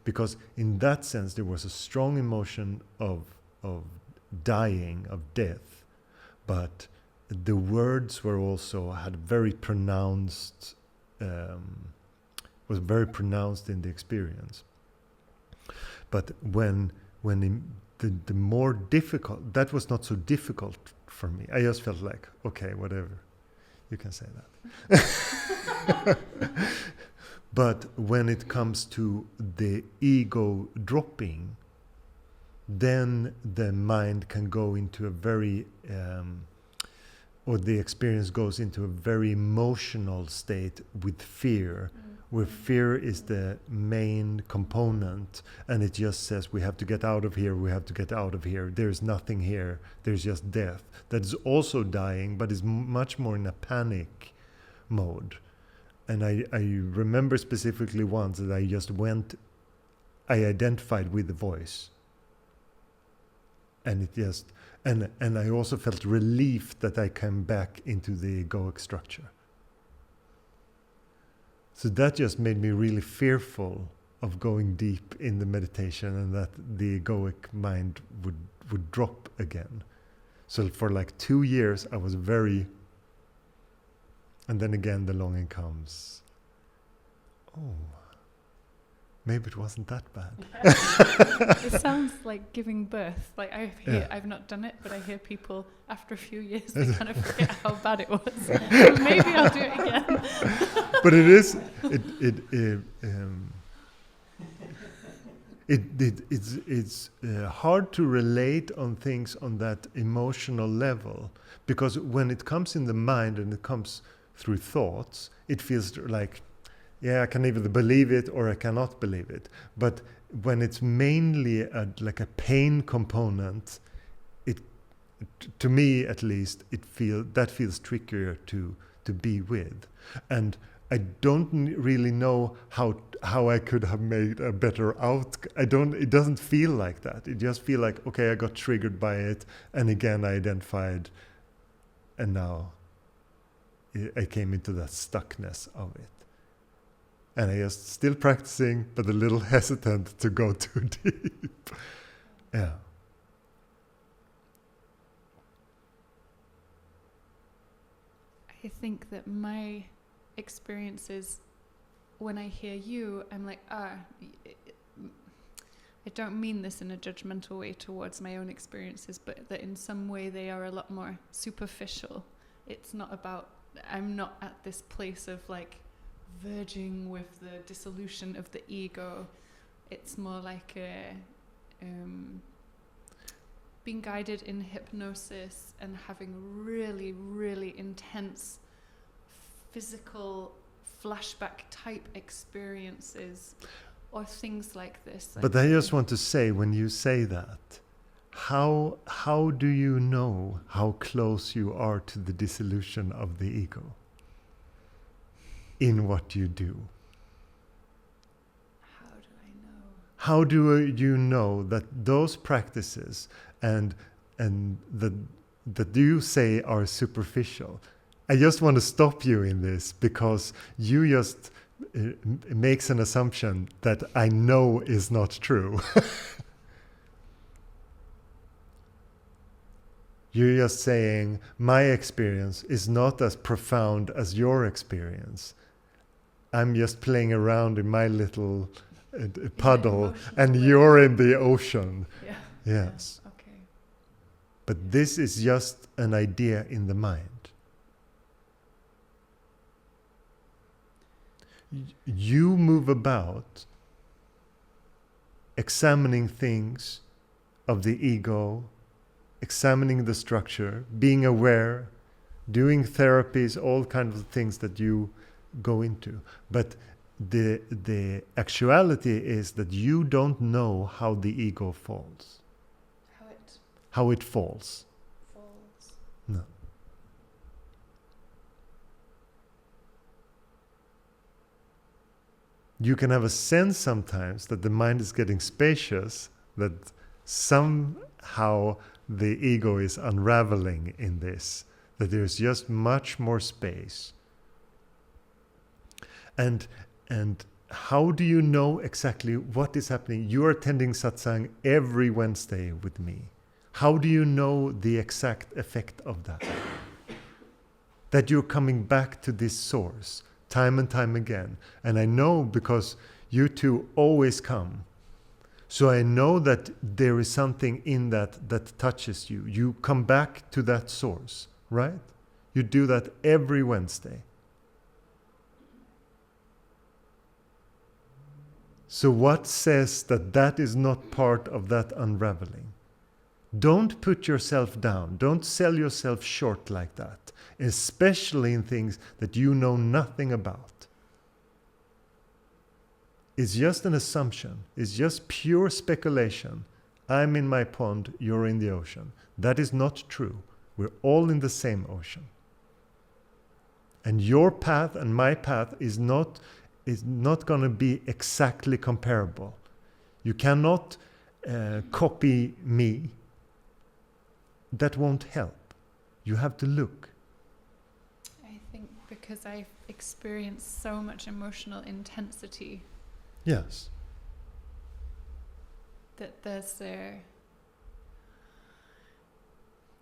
because in that sense there was a strong emotion of dying, of death, but the words were also had very pronounced, was very pronounced in the experience. But when the more difficult, that was not so difficult for me. I just felt like, okay, whatever. You can say that. But when it comes to the ego dropping, then the mind can go into a very or the experience goes into a very emotional state with fear, where fear is the main component, and it just says, we have to get out of here, we have to get out of here, there's nothing here, there's just death. That is also dying, but is much more in a panic mode. And I remember specifically once that I identified with the voice. And it just, and I also felt relief that I came back into the egoic structure. So that just made me really fearful of going deep in the meditation, and that the egoic mind would drop again. So for like 2 years I was very, and then again the longing comes. Oh, maybe it wasn't that bad. It sounds like giving birth. Like I've not done it, but I hear people after a few years they kind of forget how bad it was. So maybe I'll do it again. But it's hard to relate on things on that emotional level, because when it comes in the mind and it comes through thoughts, it feels like, yeah, I can either believe it or I cannot believe it. But when it's mainly like a pain component, to me at least, that feels trickier to be with. And I don't really know how I could have made a better outcome. It doesn't feel like that. It just feels like, okay, I got triggered by it, and again I identified, and now I came into that stuckness of it. And I just still practicing, but a little hesitant to go too deep. Yeah. I think that my experiences, when I hear you, I'm like, I don't mean this in a judgmental way towards my own experiences, but that in some way they are a lot more superficial. It's not about, I'm not at this place of like verging with the dissolution of the ego. It's more like being guided in hypnosis and having really, really intense physical flashback type experiences or things like this. But I just want to say, when you say that, how do you know how close you are to the dissolution of the ego in what you do? How do I know? How do you know that those practices and that you say are superficial? I just want to stop you in this, because you just makes an assumption that I know is not true. You're just saying my experience is not as profound as your experience. I'm just playing around in my little puddle, and you're in the ocean. Yeah. Yes. Yeah. Okay. But this is just an idea in the mind. You move about examining things of the ego, examining the structure, being aware, doing therapies, all kinds of things that you go into. But the actuality is that you don't know how the ego falls. How it falls. No. You can have a sense sometimes that the mind is getting spacious, that somehow the ego is unraveling in this, that there's just much more space. And how do you know exactly what is happening? You are attending satsang every Wednesday with me. How do you know the exact effect of that? That you're coming back to this source time and time again. And I know because you two always come. So I know that there is something in that touches you. You come back to that source, right? You do that every Wednesday. So what says that is not part of that unraveling? Don't put yourself down. Don't sell yourself short like that, especially in things that you know nothing about. It's just an assumption. It's just pure speculation. I'm in my pond, you're in the ocean. That is not true. We're all in the same ocean. And your path and my path is not going to be exactly comparable. You cannot copy me. That won't help. You have to look. I think because I've experienced so much emotional intensity. Yes. That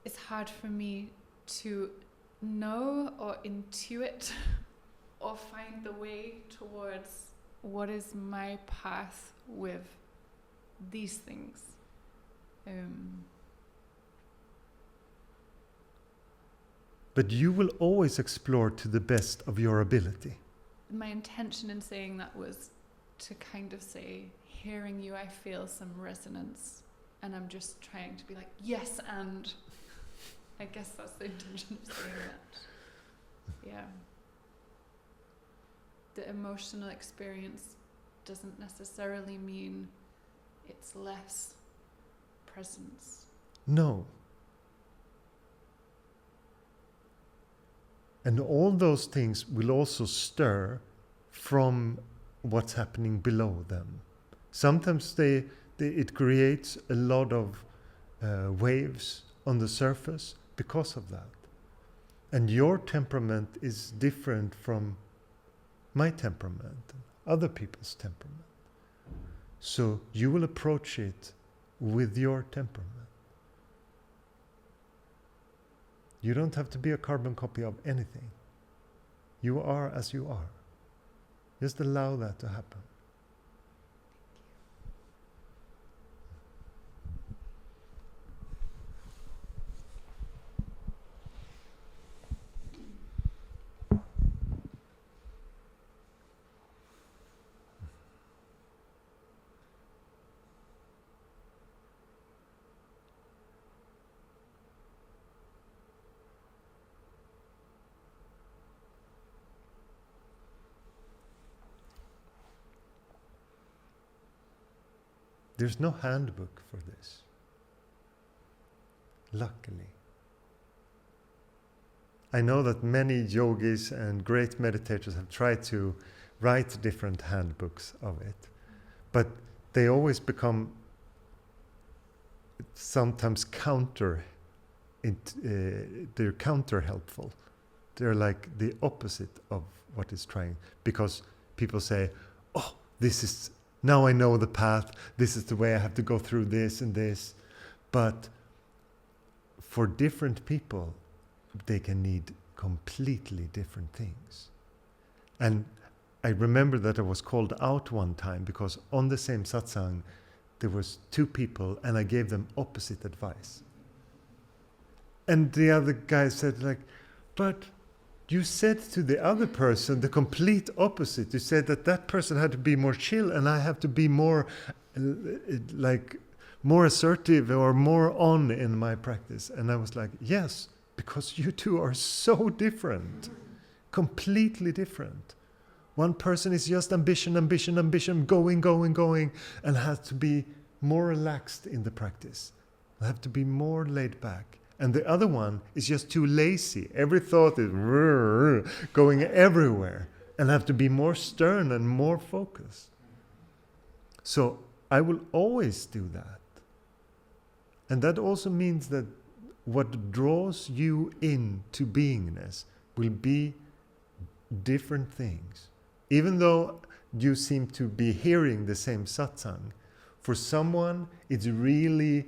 it's hard for me to know or intuit or find the way towards what is my path with these things. But you will always explore to the best of your ability. My intention in saying that was to kind of say, hearing you, I feel some resonance, and I'm just trying to be like, yes, and I guess that's the intention of saying that. Yeah. The emotional experience doesn't necessarily mean it's less presence. No. And all those things will also stir from what's happening below them. Sometimes it creates a lot of waves on the surface because of that. And your temperament is different from my temperament, and other people's temperament. So you will approach it with your temperament. You don't have to be a carbon copy of anything. You are as you are. Just allow that to happen. There's no handbook for this. Luckily. I know that many yogis and great meditators have tried to write different handbooks of it, but they always become sometimes they're counter helpful. They're like the opposite of what is trying, because people say, oh, now I know the path, this is the way I have to go through this and this. But for different people, they can need completely different things. And I remember that I was called out one time because on the same satsang, there was two people and I gave them opposite advice. And the other guy said like, but you said to the other person the complete opposite. You said that person had to be more chill and I have to be more more assertive or more on in my practice. And I was like, yes, because you two are so different, completely different. One person is just ambition, going, and has to be more relaxed in the practice. I have to be more laid back. And the other one is just too lazy. Every thought is going everywhere and have to be more stern and more focused. So I will always do that. And that also means that what draws you into beingness will be different things. Even though you seem to be hearing the same satsang, for someone it's really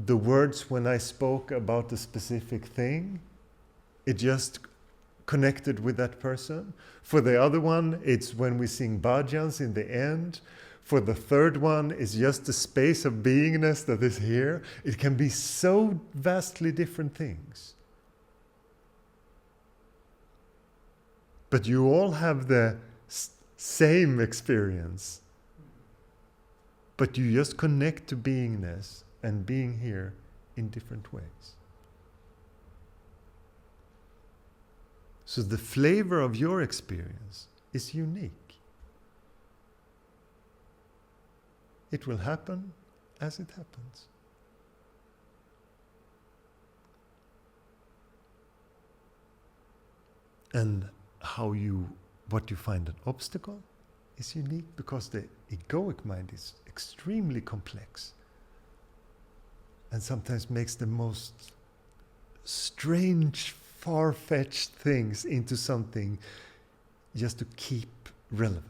the words when I spoke about a specific thing, it just connected with that person. For the other one, it's when we sing bhajans in the end. For the third one, it's just the space of beingness that is here. It can be so vastly different things. But you all have the same experience. But you just connect to beingness and being here in different ways. So the flavor of your experience is unique. It will happen as it happens. And what you find an obstacle is unique because the egoic mind is extremely complex and sometimes makes the most strange, far-fetched things into something just to keep relevant.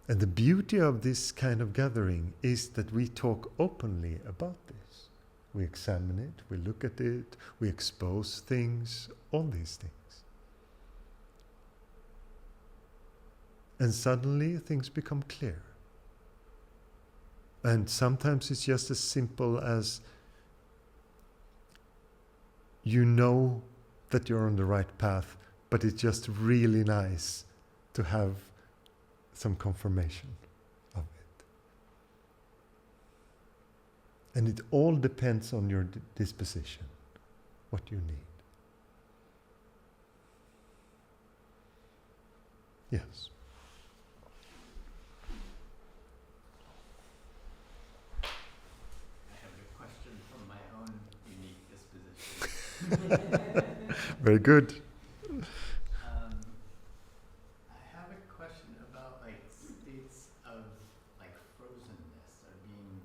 And the beauty of this kind of gathering is that we talk openly about this. We examine it, we look at it, we expose things, all these things. And suddenly things become clear. And sometimes it's just as simple as you know that you're on the right path, but it's just really nice to have some confirmation of it. And it all depends on your disposition, what you need. Yes. I have a question from my own unique disposition. Very good. I have a question about like states of like frozenness or being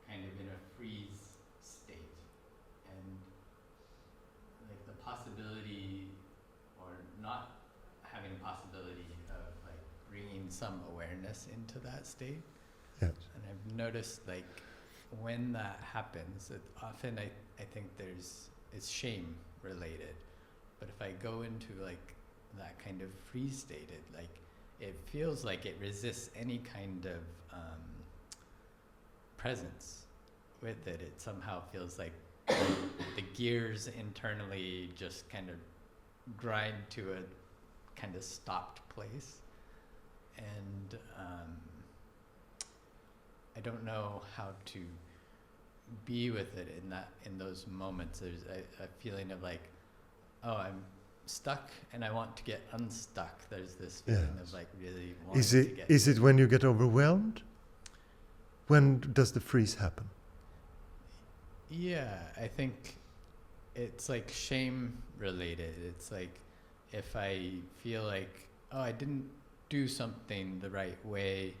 kind of in a freeze state, and like the possibility or not having a possibility of like bringing some awareness into that state. Yes. And I've noticed like when that happens, it often I think it's shame related. But if I go into like that kind of freeze state, it feels like it resists any kind of presence with it. It somehow feels like the gears internally just kind of grind to a kind of stopped place. And I don't know how to be with it in those moments. There's a feeling of like, oh, I'm stuck and I want to get unstuck. There's this feeling of like really wanting to get... Is it when you get overwhelmed? When does the freeze happen? Yeah, I think it's like shame related. It's like if I feel like, oh, I didn't do something the right way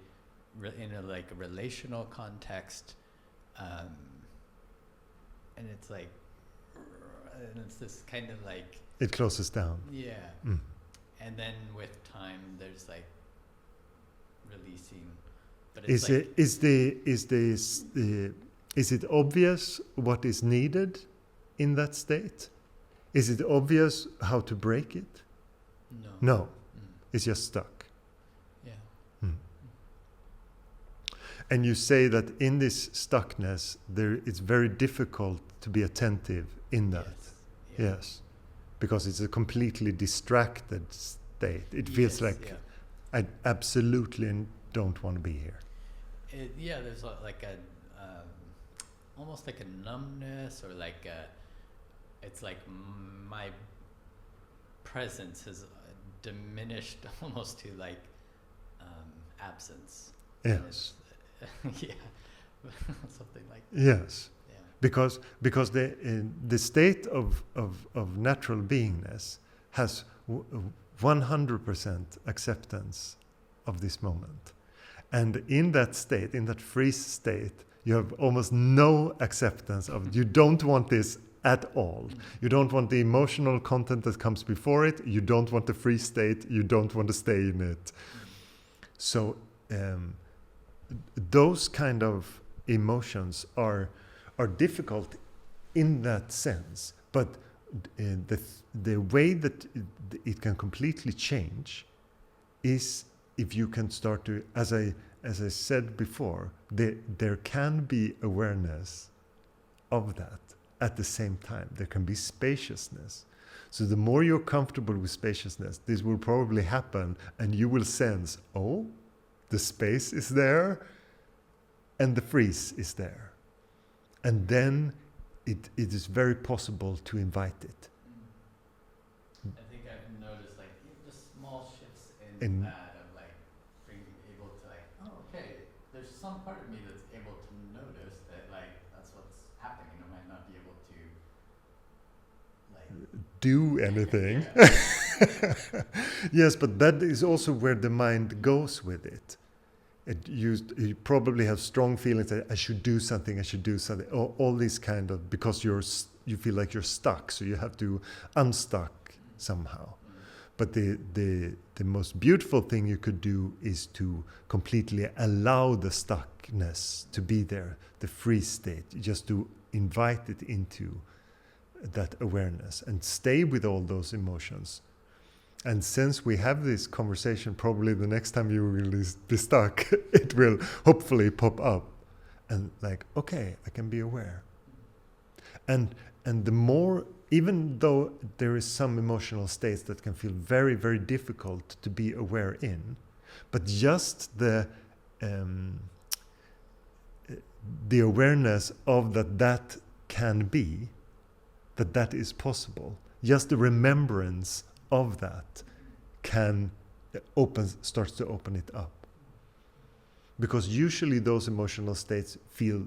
in a like a relational context, and it's like, and it's this kind of like... It closes down. Yeah. Mm. And then with time, there's like releasing. But it's is it obvious what is needed in that state? Is it obvious how to break it? No. No. Mm. It's just stuck. Yeah. Mm. And you say that in this stuckness, it's very difficult to be attentive in that. Yes. Yeah. Yes. Because it's a completely distracted state. It feels like I absolutely don't want to be here. There's like a almost like a numbness, or like it's like my presence has diminished almost to like absence. Yes. Yeah, something like that. Yes. Because the state of natural beingness has 100% acceptance of this moment. And in that state, in that freeze state, you have almost no acceptance of it. You don't want this at all. You don't want the emotional content that comes before it. You don't want the freeze state. You don't want to stay in it. So those kind of emotions are difficult in that sense, but the way that it can completely change is if you can start to, as I said before, there can be awareness of that at the same time. There can be spaciousness. So the more you're comfortable with spaciousness, this will probably happen, and you will sense, oh, the space is there, and the freeze is there. And then it is very possible to invite it. I think I've noticed like just small shifts in that of like being able to like, oh, okay, there's some part of me that's able to notice that like that's what's happening. I might not be able to like do anything. Yes, but that is also where the mind goes with it. You probably have strong feelings that I should do something, all these kind of, because you feel like you're stuck, so you have to unstuck somehow. But the most beautiful thing you could do is to completely allow the stuckness to be there, the free state, just to invite it into that awareness and stay with all those emotions. And since we have this conversation, probably the next time you will be stuck, it will hopefully pop up. And like, okay, I can be aware. And the more, even though there is some emotional states that can feel very, very difficult to be aware in, but just the awareness of that can be, that is possible, just the remembrance of that starts to open it up. Because usually those emotional states feel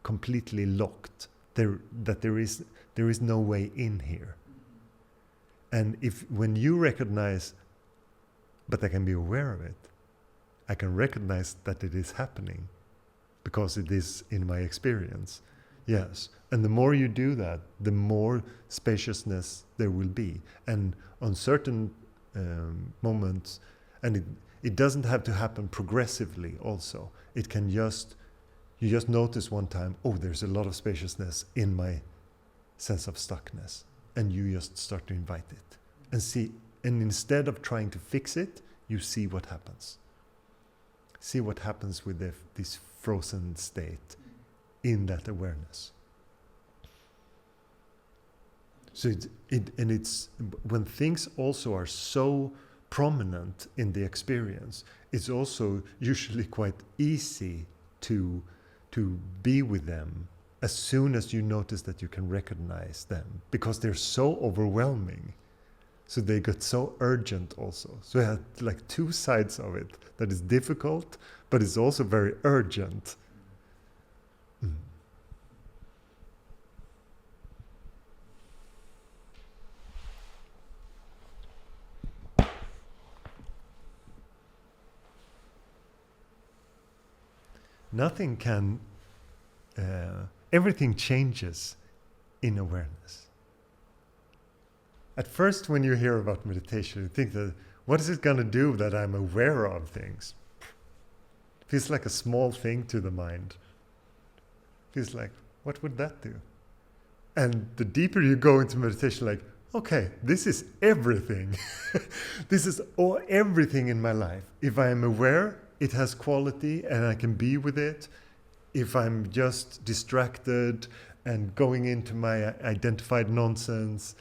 completely locked, that there is no way in here. And when you recognize, but I can be aware of it, I can recognize that it is happening because it is in my experience. Yes, and the more you do that, the more spaciousness there will be. And on certain moments, and it doesn't have to happen progressively also. It can you just notice one time, oh, there's a lot of spaciousness in my sense of stuckness. And you just start to invite it. And see, and instead of trying to fix it, you see what happens. See what happens with this frozen state in that awareness. So it's when things also are so prominent in the experience, it's also usually quite easy to be with them as soon as you notice that you can recognize them, because they're so overwhelming. So they get so urgent also. So you have like two sides of it, that is difficult, but it's also very urgent. Nothing can, everything changes in awareness. At first, when you hear about meditation, you think that, what is it going to do that I'm aware of things? Feels like a small thing to the mind. Feels like, what would that do? And the deeper you go into meditation, like, okay, this is everything. This is everything in my life. If I am aware, it has quality and I can be with it. If I'm just distracted and going into my identified nonsense,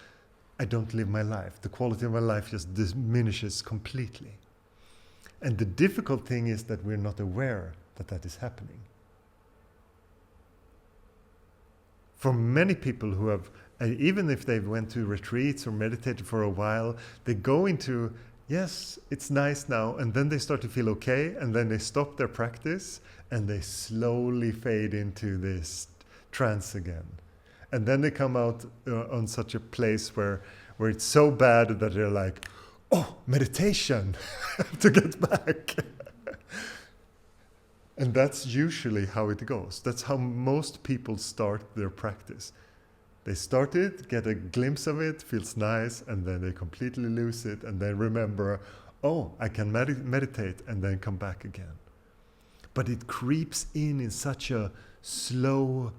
I don't live my life. The quality of my life just diminishes completely. And the difficult thing is that we're not aware that is happening. For many people who have, even if they went to retreats or meditated for a while, they go into, yes, it's nice now, and then they start to feel okay, and then they stop their practice, and they slowly fade into this trance again. And then they come out on such a place where it's so bad that they're like, oh, meditation, to get back. And that's usually how it goes. That's how most people start their practice. They start it, get a glimpse of it, feels nice, and then they completely lose it, and then remember, oh, I can meditate, and then come back again. But it creeps in such a slow,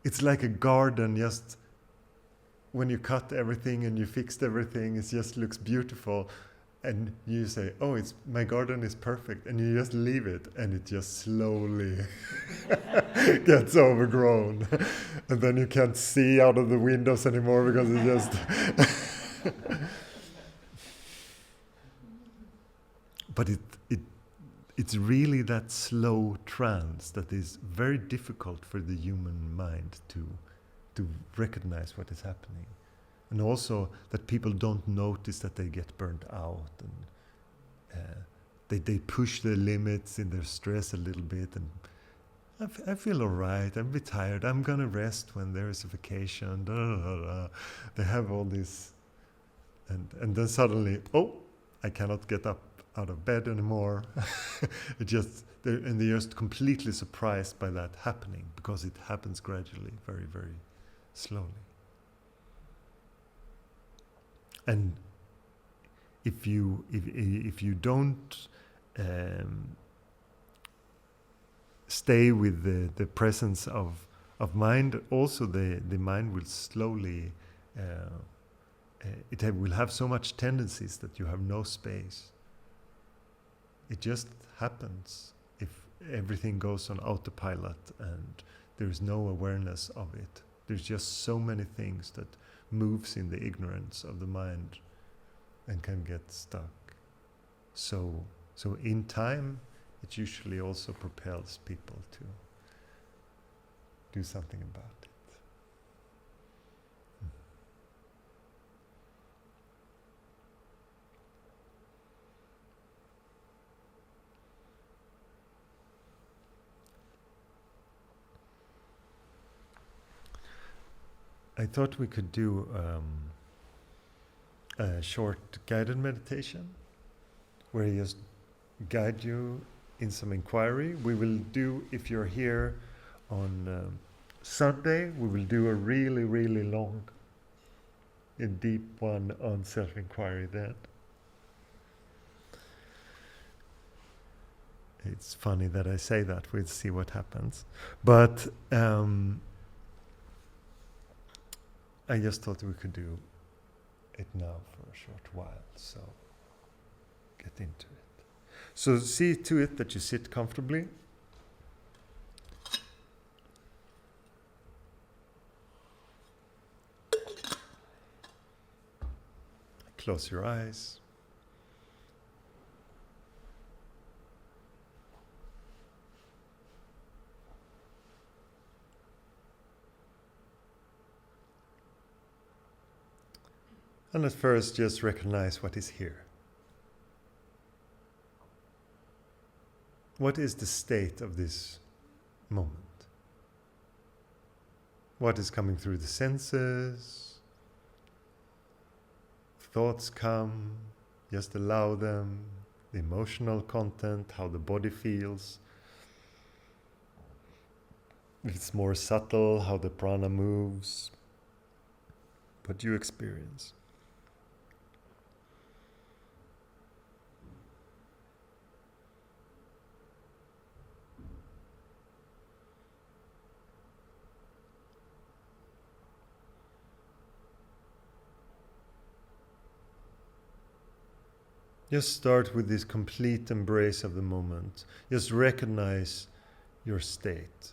it's like a garden, just when you cut everything and you fixed everything, it just looks beautiful. And you say, oh, my garden is perfect. And you just leave it, and it just slowly gets overgrown. And then you can't see out of the windows anymore because it just... But it's really that slow trance that is very difficult for the human mind to recognize what is happening. And also that people don't notice that they get burnt out, and they push their limits in their stress a little bit, and I feel all right, I'm a bit tired, I'm gonna rest when there is a vacation. They have all this, and then suddenly, oh, I cannot get up out of bed anymore. And they're just completely surprised by that happening, because it happens gradually, very, very slowly. And if you don't stay with the presence of mind, also the mind will slowly will have so much tendencies that you have no space. It just happens if everything goes on autopilot and there is no awareness of it. There's just so many things that moves in the ignorance of the mind and can get stuck. So in time, it usually also propels people to do something about it. I thought we could do a short guided meditation where I just guide you in some inquiry. We will do, if you're here on Sunday, we will do a really, really long and deep one on self-inquiry then. It's funny that I say that, we'll see what happens. But I just thought we could do it now for a short while, so get into it. So see to it that you sit comfortably. Close your eyes. And at first, just recognize what is here. What is the state of this moment? What is coming through the senses? Thoughts come, just allow them. The emotional content, how the body feels. If it's more subtle, how the prana moves. What you experience. Just start with this complete embrace of the moment. Just recognize your state.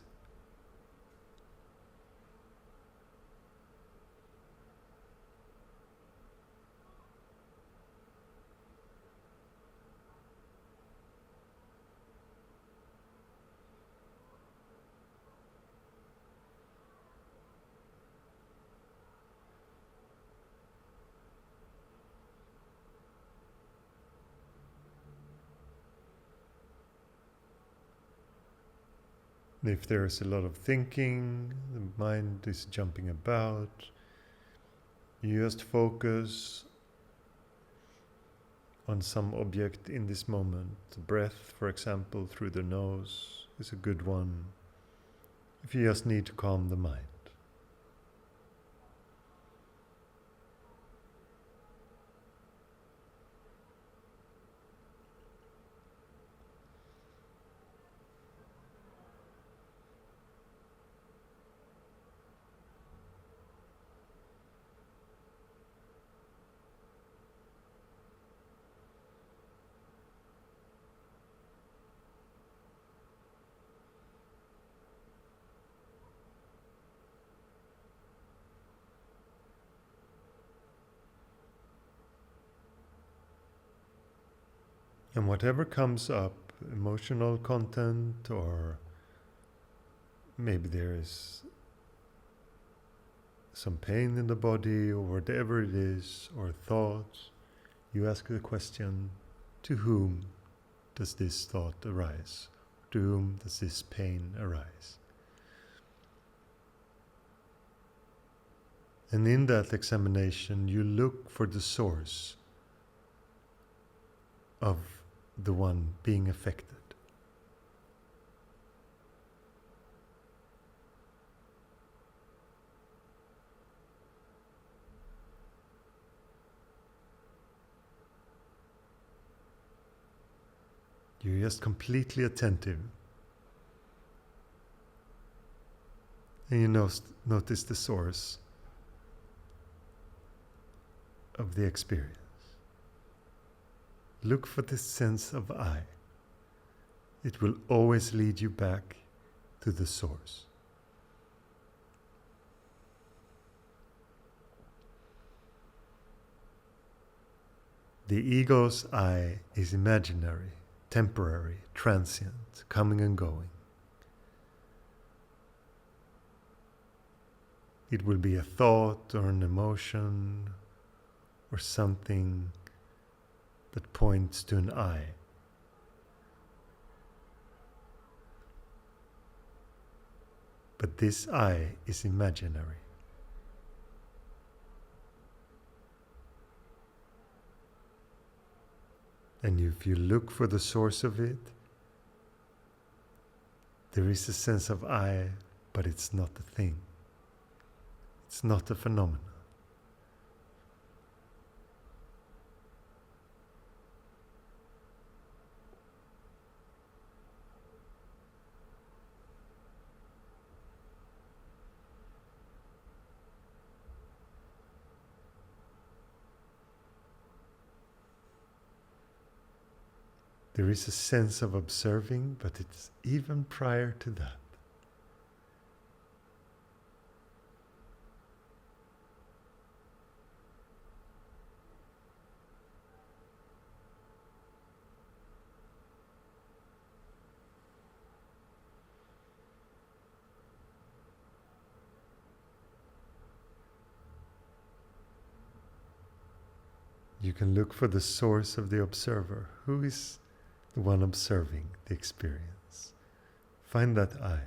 If there is a lot of thinking, the mind is jumping about, you just focus on some object in this moment. The breath, for example, through the nose is a good one, if you just need to calm the mind. And whatever comes up, emotional content, or maybe there is some pain in the body, or whatever it is, or thoughts, you ask the question, to whom does this thought arise? To whom does this pain arise? And in that examination, you look for the source of the one being affected. You're just completely attentive. And you notice the source of the experience. Look for this sense of I. It will always lead you back to the source. The ego's I is imaginary, temporary, transient, coming and going. It will be a thought or an emotion or something that points to an I. But this I is imaginary. And if you look for the source of it, there is a sense of I, but it's not a thing. It's not a phenomenon. There is a sense of observing, but it's even prior to that. You can look for the source of the observer. Who is the one observing the experience? Find that I.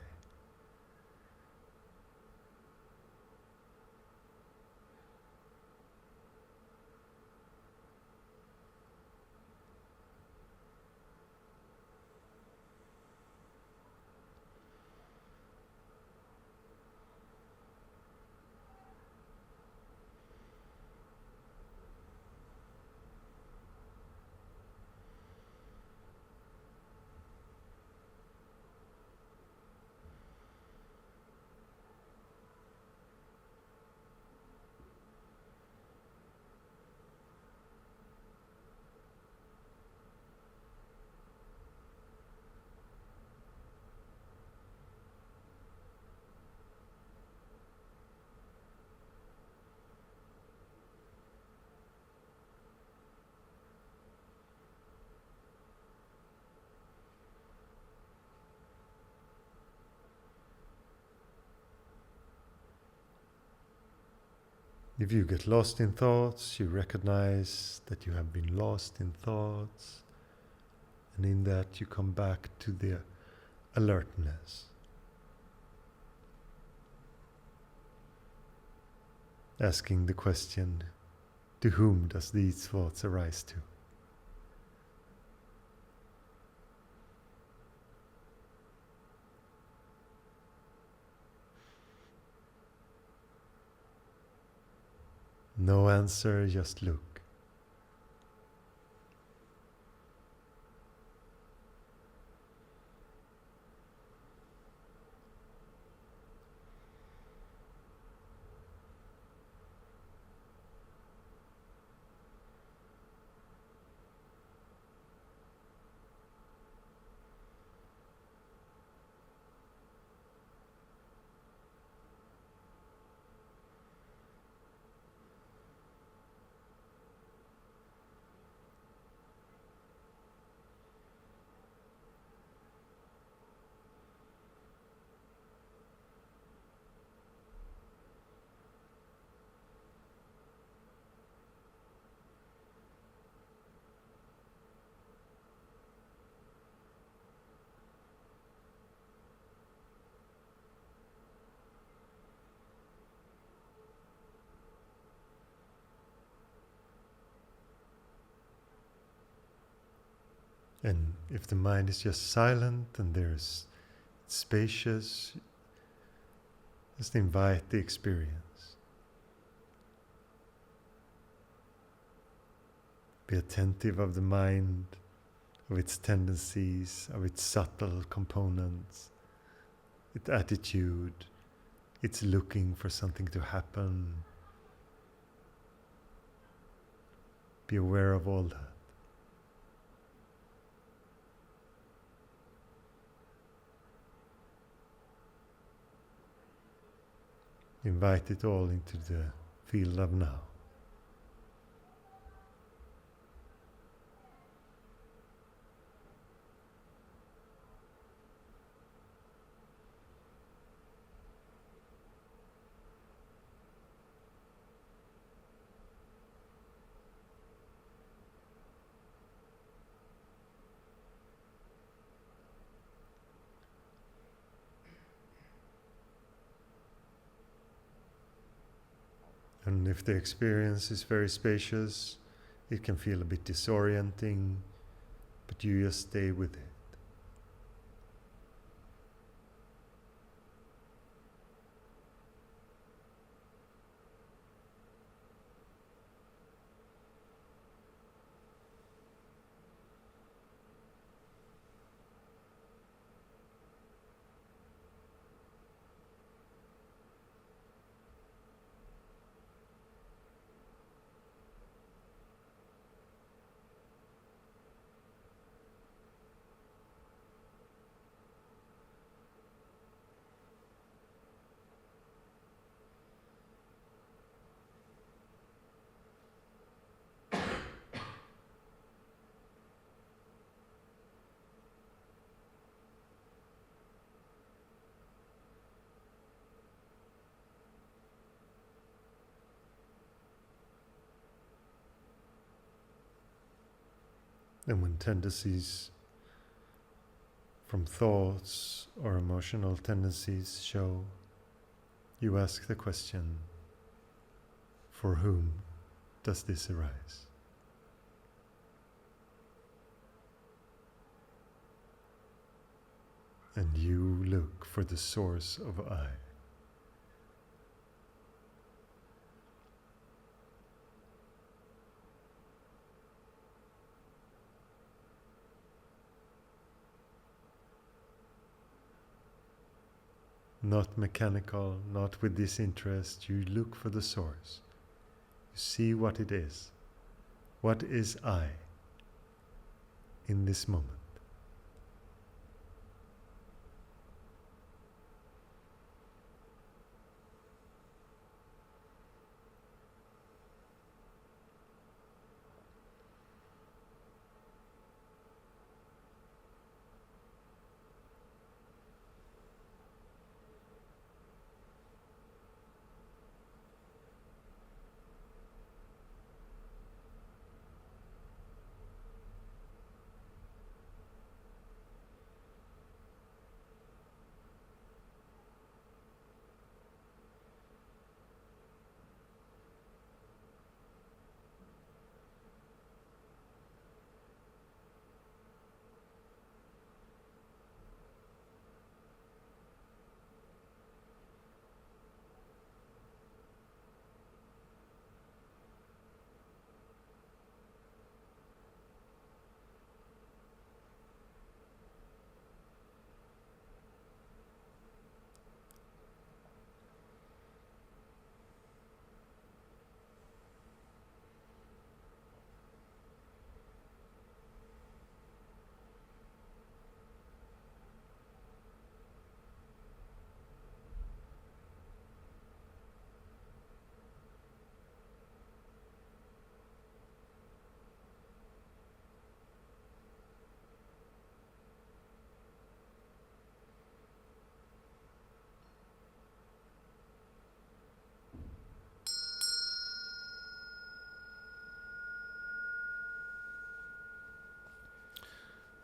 If you get lost in thoughts, you recognize that you have been lost in thoughts, and in that you come back to the alertness. Asking the question, to whom does these thoughts arise to? No answer, just look. And if the mind is just silent and there's spacious, just invite the experience. Be attentive of the mind, of its tendencies, of its subtle components, its attitude, its looking for something to happen. Be aware of all that. Invite it all into the field of now. And if the experience is very spacious, it can feel a bit disorienting, but you just stay with it. And when tendencies from thoughts or emotional tendencies show, you ask the question, for whom does this arise? And you look for the source of I. Not mechanical, not with disinterest. You look for the source. You see what it is. What is I in this moment?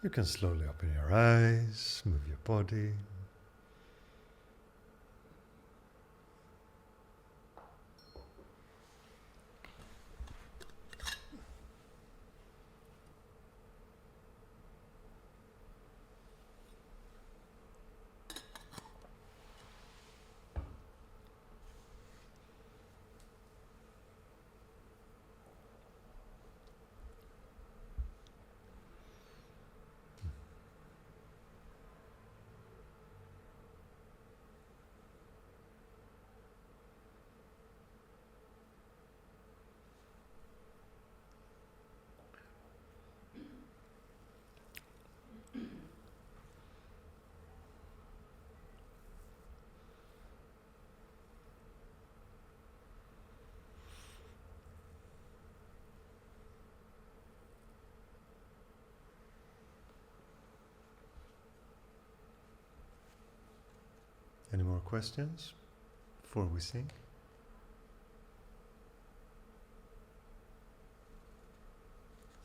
You can slowly open your eyes, move your body. more questions before we sing?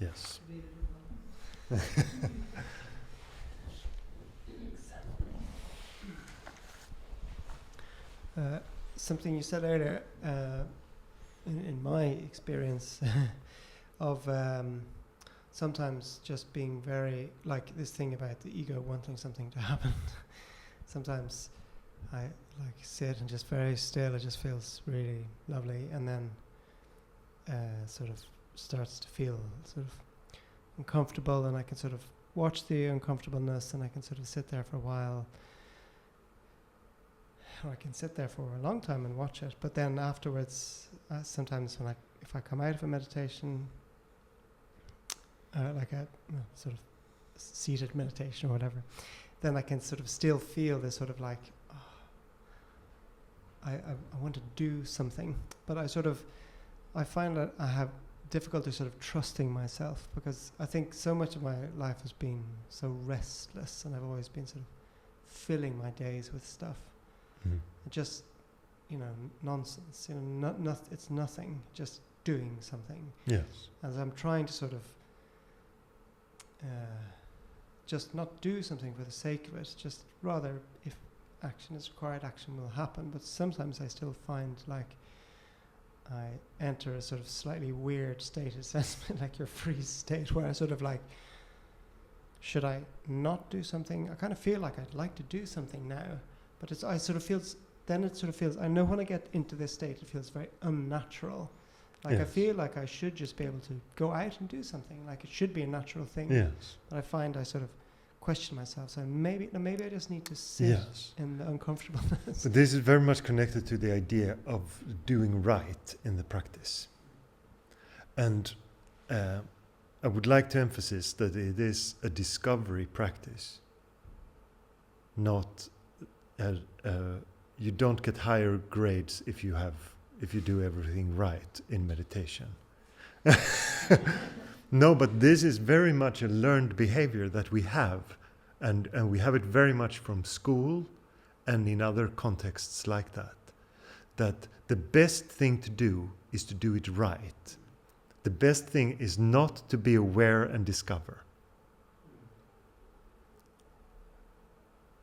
Yes. Something you said earlier, in my experience, of sometimes just being very, like this thing about the ego wanting something to happen. Sometimes I like sit and just very still, it just feels really lovely, and then sort of starts to feel sort of uncomfortable, and I can sort of watch the uncomfortableness, and I can sort of sit there for a while. Or I can sit there for a long time and watch it, but then afterwards, sometimes if I come out of a meditation, like a sort of seated meditation or whatever, then I can sort of still feel this sort of like, I want to do something, but I find that I have difficulty sort of trusting myself, because I think so much of my life has been so restless, and I've always been sort of filling my days with stuff. Just, nonsense. It's nothing. Just doing something. Yes. As I'm trying to sort of just not do something for the sake of it. Just rather, if action is required, action will happen. But sometimes I still find like I enter a sort of slightly weird state, assessment, like your freeze state, where I sort of like, should I not do something? I kind of feel like I'd like to do something now. But it sort of feels, I know when I get into this state, it feels very unnatural. Like yes. I feel like I should just be able to go out and do something, like it should be a natural thing. Yes. But I find I sort of question myself, so maybe I just need to sit yes. in the uncomfortableness. But this is very much connected to the idea of doing right in the practice. And I would like to emphasize that it is a discovery practice, not you don't get higher grades if you do everything right in meditation. No, but this is very much a learned behavior that we have, and we have it very much from school and in other contexts like that. That the best thing to do is to do it right. The best thing is not to be aware and discover.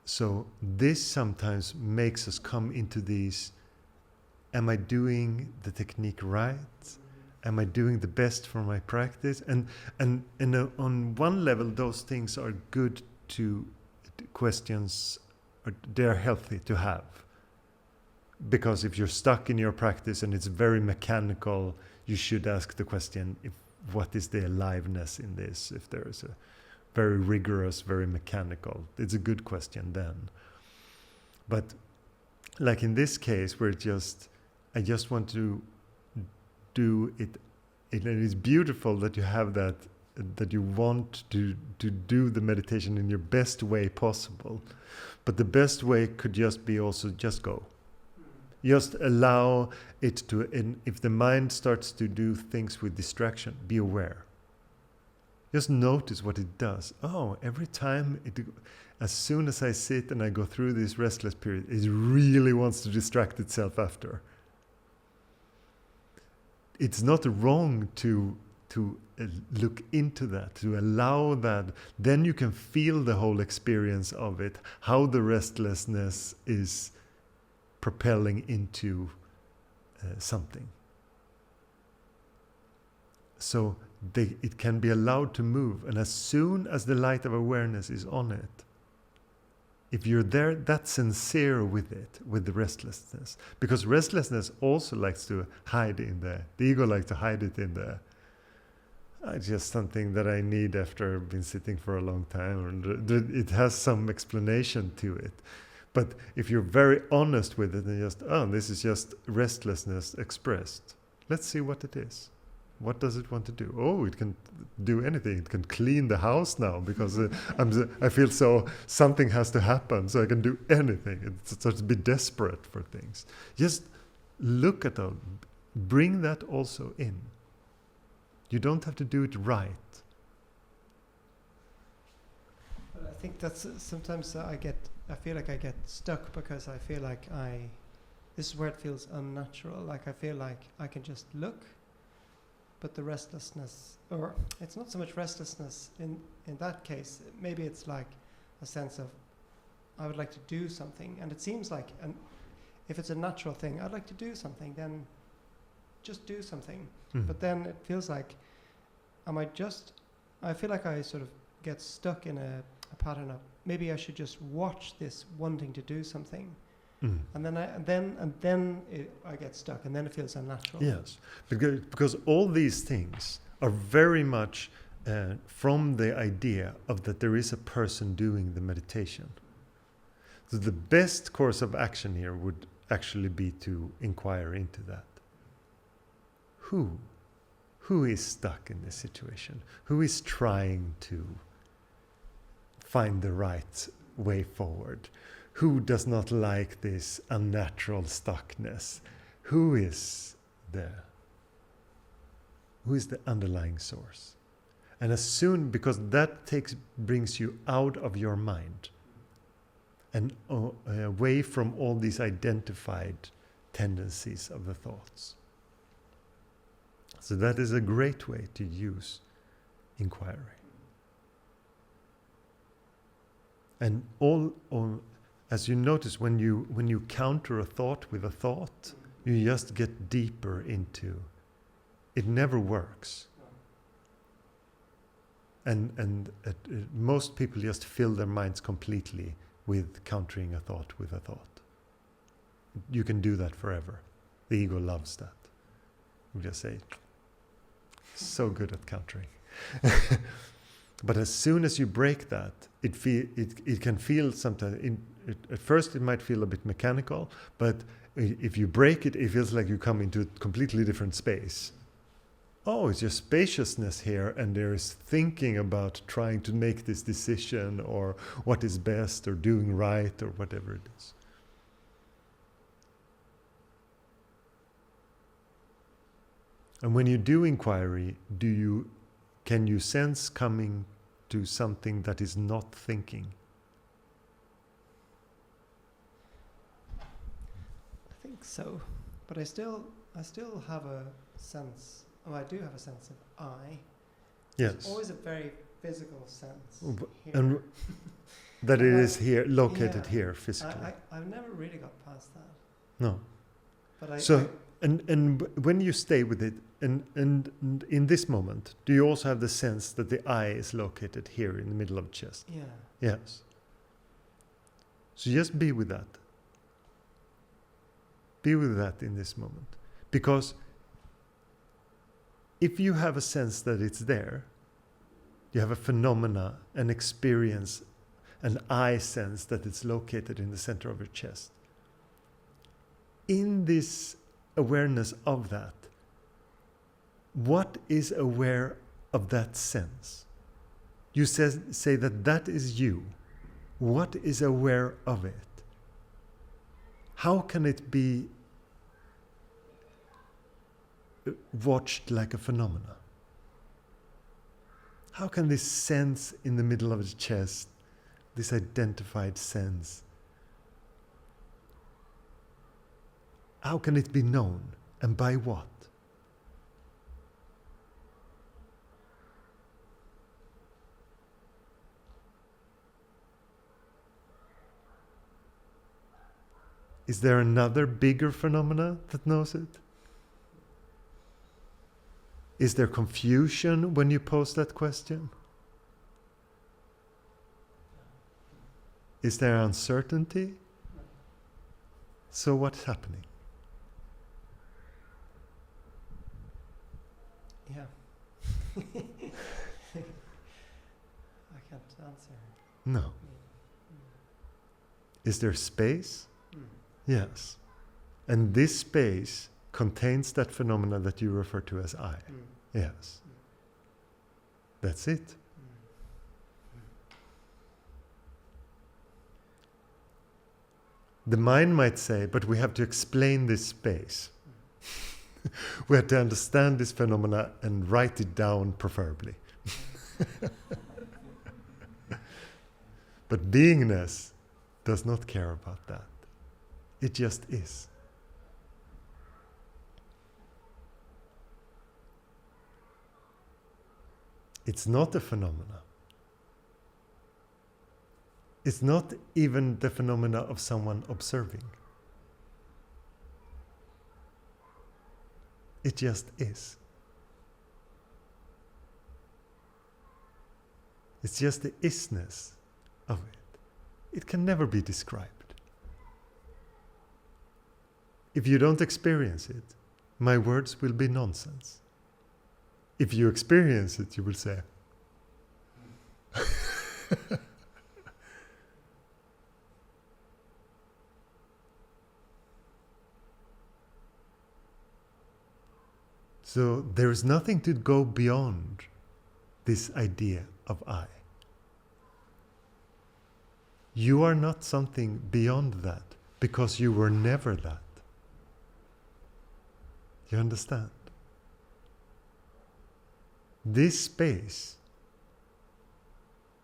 So this sometimes makes us come into these, am I doing the technique right? Am I doing the best for my practice? And on one level, those things are good to questions, they're healthy to have. Because if you're stuck in your practice and it's very mechanical, you should ask the question, what is the aliveness in this? If there is a very rigorous, very mechanical, it's a good question then. But like in this case, where I just want to do it, and it's beautiful that you have that you want to do the meditation in your best way possible. But the best way could just be also just go. Just allow it to, and if the mind starts to do things with distraction, be aware. Just notice what it does. Oh, every time, as soon as I sit and I go through this restless period, it really wants to distract itself after. It's not wrong to look into that, to allow that. Then you can feel the whole experience of it, how the restlessness is propelling into something. So it can be allowed to move, and as soon as the light of awareness is on it, if you're there, that's sincere with it, with the restlessness. Because restlessness also likes to hide in the ego likes to hide it in just something that I need after I've been sitting for a long time. And it has some explanation to it. But if you're very honest with it and this is just restlessness expressed, let's see what it is. What does it want to do? Oh, it can do anything. It can clean the house now because I feel so something has to happen, so I can do anything. It starts to be desperate for things. Just look at that. Bring that also in. You don't have to do it right. But I think that's sometimes I get I feel like I get stuck because I feel like this is where it feels unnatural. Like I feel like I can just look, but the restlessness, or it's not so much restlessness in that case. Maybe it's like a sense of I would like to do something, and it seems like if it's a natural thing, I'd like to do something, then just do something. But then it feels like I feel like I sort of get stuck in a pattern of maybe I should just watch this wanting to do something, and then I get stuck, and then it feels unnatural. Yes, because all these things are very much from the idea of that there is a person doing the meditation. So the best course of action here would actually be to inquire into that. Who is stuck in this situation? Who is trying to find the right way forward? Who does not like this unnatural stuckness? Who is the underlying source? And as soon, because that brings you out of your mind and away from all these identified tendencies of the thoughts. So that is a great way to use inquiry. And as you notice, when you counter a thought with a thought, you just get deeper into it. Never works. And most people just fill their minds completely with countering a thought with a thought. You can do that forever. The ego loves that. We just say, so good at countering. But as soon as you break that, it can feel sometimes. At first, it might feel a bit mechanical, but if you break it, it feels like you come into a completely different space. Oh, it's just spaciousness here, and there is thinking about trying to make this decision, or what is best, or doing right, or whatever it is. And when you do inquiry, can you sense coming to something that is not thinking? I think so, but I still have a sense. Oh, I do have a sense of I. Yes. It's always a very physical sense. Here. And that it is here, located here physically. I've never really got past that. No. But And when you stay with it, and in this moment, do you also have the sense that the I is located here in the middle of the chest? Yeah. Yes. So just be with that. Be with that in this moment. Because if you have a sense that it's there, you have a phenomena, an experience, an I sense that it's located in the center of your chest. In this awareness of that, what is aware of that sense? You say that is you. What is aware of it? How can it be watched like a phenomena? How can this sense in the middle of the chest, this identified sense, how can it be known, and by what? Is there another bigger phenomena that knows it? Is there confusion when you pose that question? Is there uncertainty? So what's happening? Yeah. I can't answer. No. Is there space? Yes. And this space contains that phenomena that you refer to as I. Yes. That's it. The mind might say, but we have to explain this space. We have to understand this phenomena and write it down, preferably. But beingness does not care about that. It just is. It's not a phenomena. It's not even the phenomena of someone observing. It just is. It's just the isness of it. It can never be described. If you don't experience it, my words will be nonsense. If you experience it, you will say, so there is nothing to go beyond this idea of I. You are not something beyond that because you were never that. You understand? This space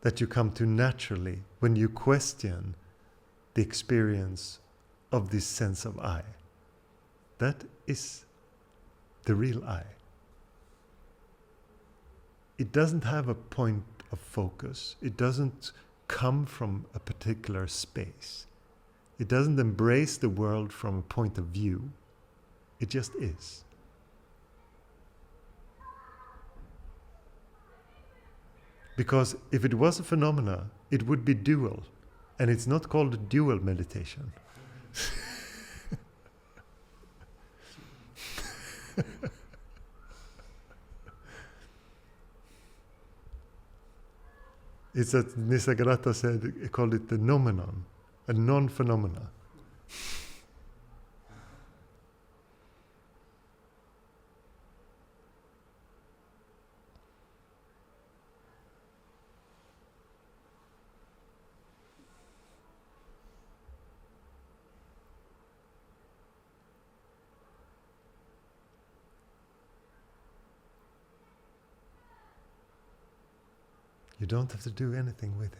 that you come to naturally when you question the experience of this sense of I, that is the real I. It doesn't have a point of focus. It doesn't come from a particular space. It doesn't embrace the world from a point of view. It just is. Because if it was a phenomena, it would be dual. And it's not called a dual meditation. It's that Nisargadatta said, he called it the nomenon, a non-phenomena. You don't have to do anything with it.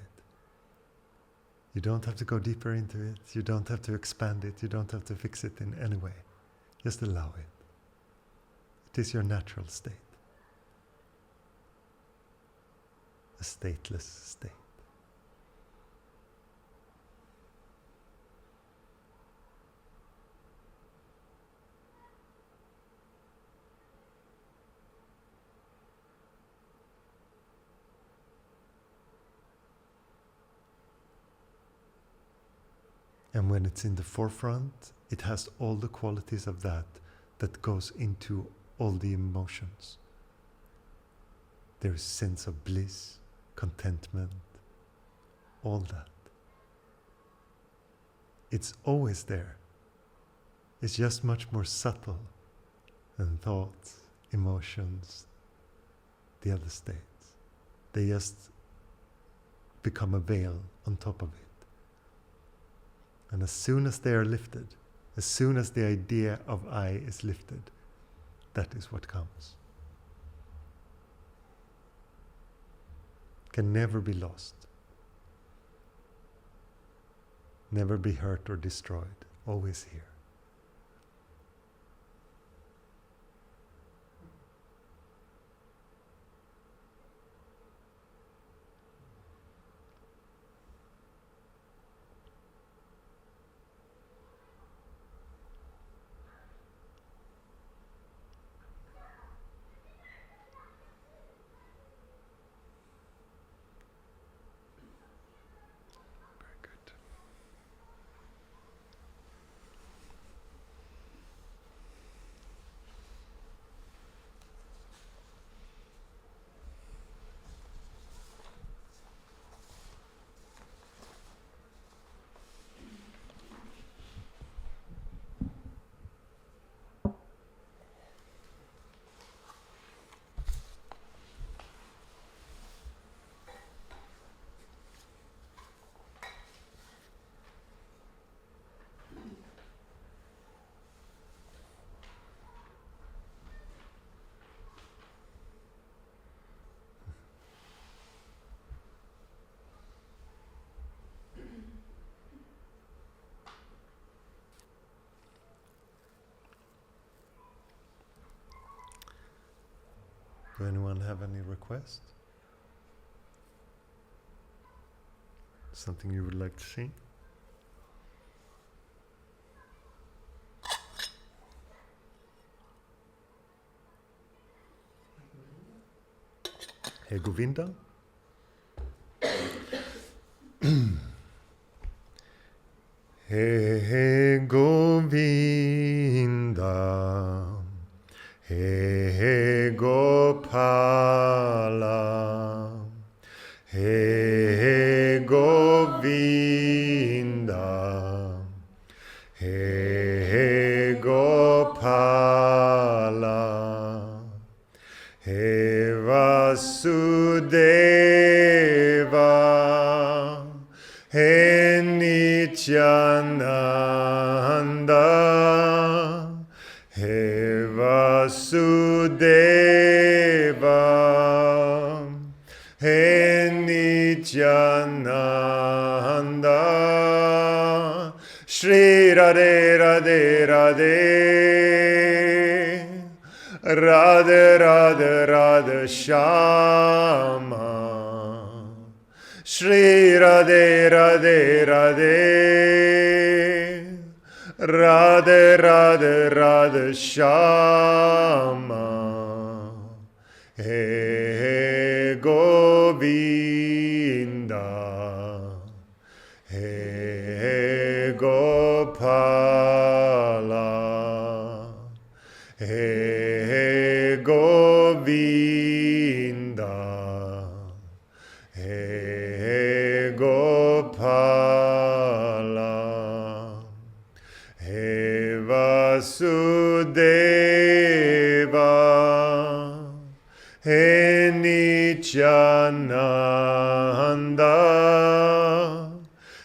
You don't have to go deeper into it. You don't have to expand it. You don't have to fix it in any way. Just allow it. It is your natural state. A stateless state. And when it's in the forefront, it has all the qualities of that goes into all the emotions. There is sense of bliss, contentment, all that. It's always there. It's just much more subtle than thoughts, emotions, the other states. They just become a veil on top of it. And as soon as they are lifted, as soon as the idea of I is lifted, that is what comes. Can never be lost. Never be hurt or destroyed. Always here. Do anyone have any requests? Something you would like to see? Hey Govinda? Hey Govinda, hey Gopala, hey Govinda, hey Gopala, hey Vasudeva, hey Nityananda, hey Vasudeva, hey Nityananda, Shri Radhe Radhe Radhe, Radhe Radhe Radhe Shama, Shri Radhe Radhe Radhe, Radhe Radhe Radhe Shama, Hey Govinda, Hey Gopala, Hey Govinda, Hey Gopala, Hey Vasudeva, Hey Nityananda,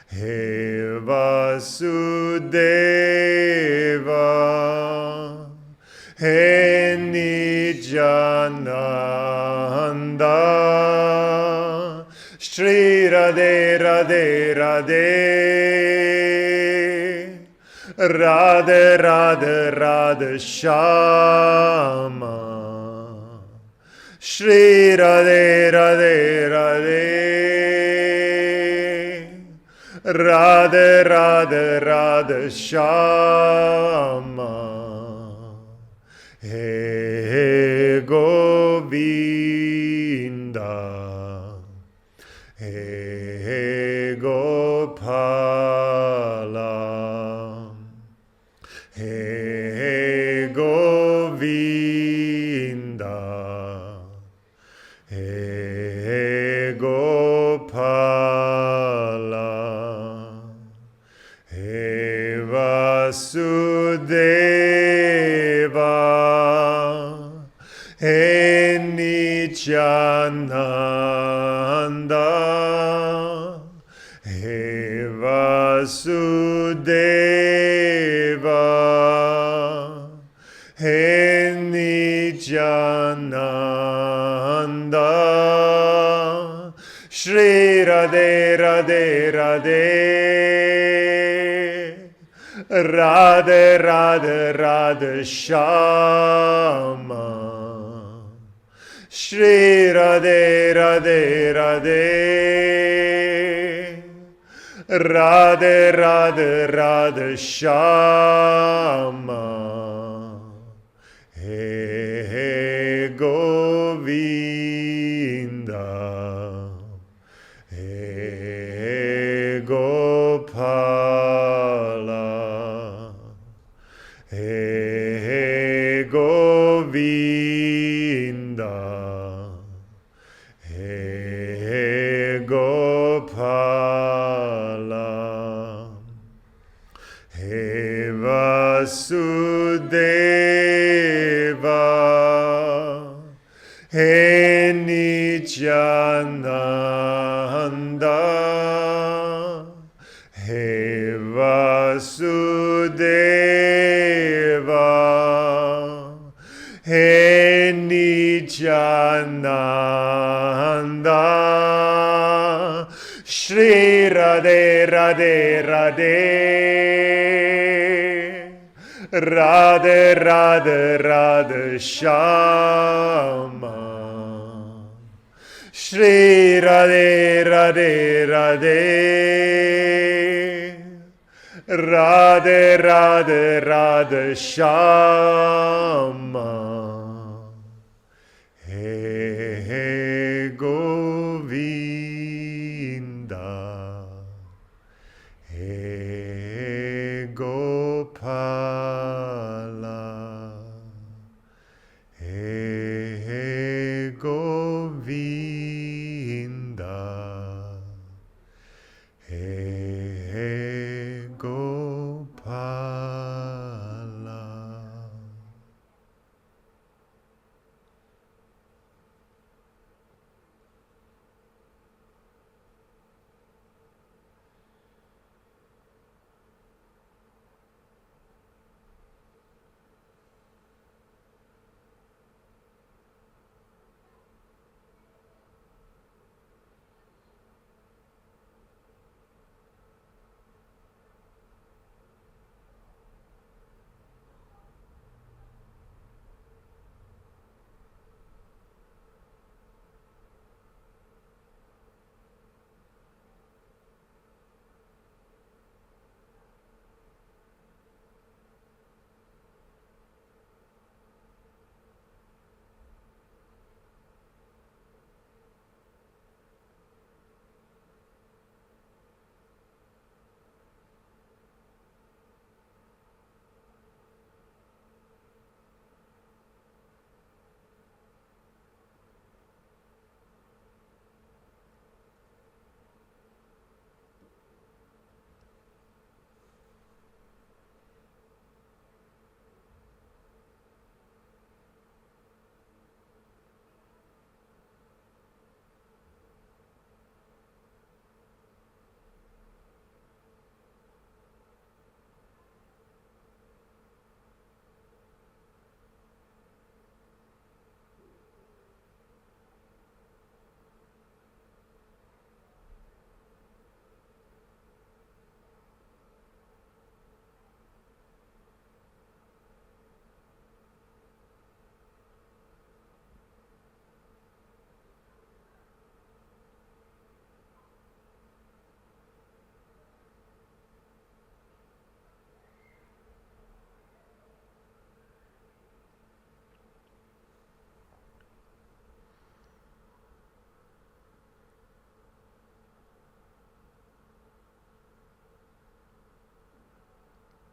Hey Vasudeva, Hey Nityananda, Shri Radhe Radhe Radhe, Radhe Radhe Radhe Shama, Shri Radhe Radhe Radhe, Radhe Radhe Radhe Shama, Hey Govinda, Hey Gopala, Hey Govinda, Hey Gopala, Hey Vasudeva, Hey Nityananda, Hey Vasudeva, Hey Nityananda, Shri Radhe Radhe Radhe, Radhe Radhe Radhe Shama, Shri Radhe Radhe Radhe, Radhe Radhe Radhe Shama, Hey Govinda, Hey Gopala, Hey Govinda, Hey Gopala, Hey Vasudeva, Hey Nityananda, Hey Vasudeva, Hey Nityananda, Shri Radhe Radhe Radhe, Radhe Radhe Radhe Shama, Shri Radhe Radhe Radhe, Radhe Radhe Radhe Shama, He He Govinda, He Gopala, He Govinda, He Gopala.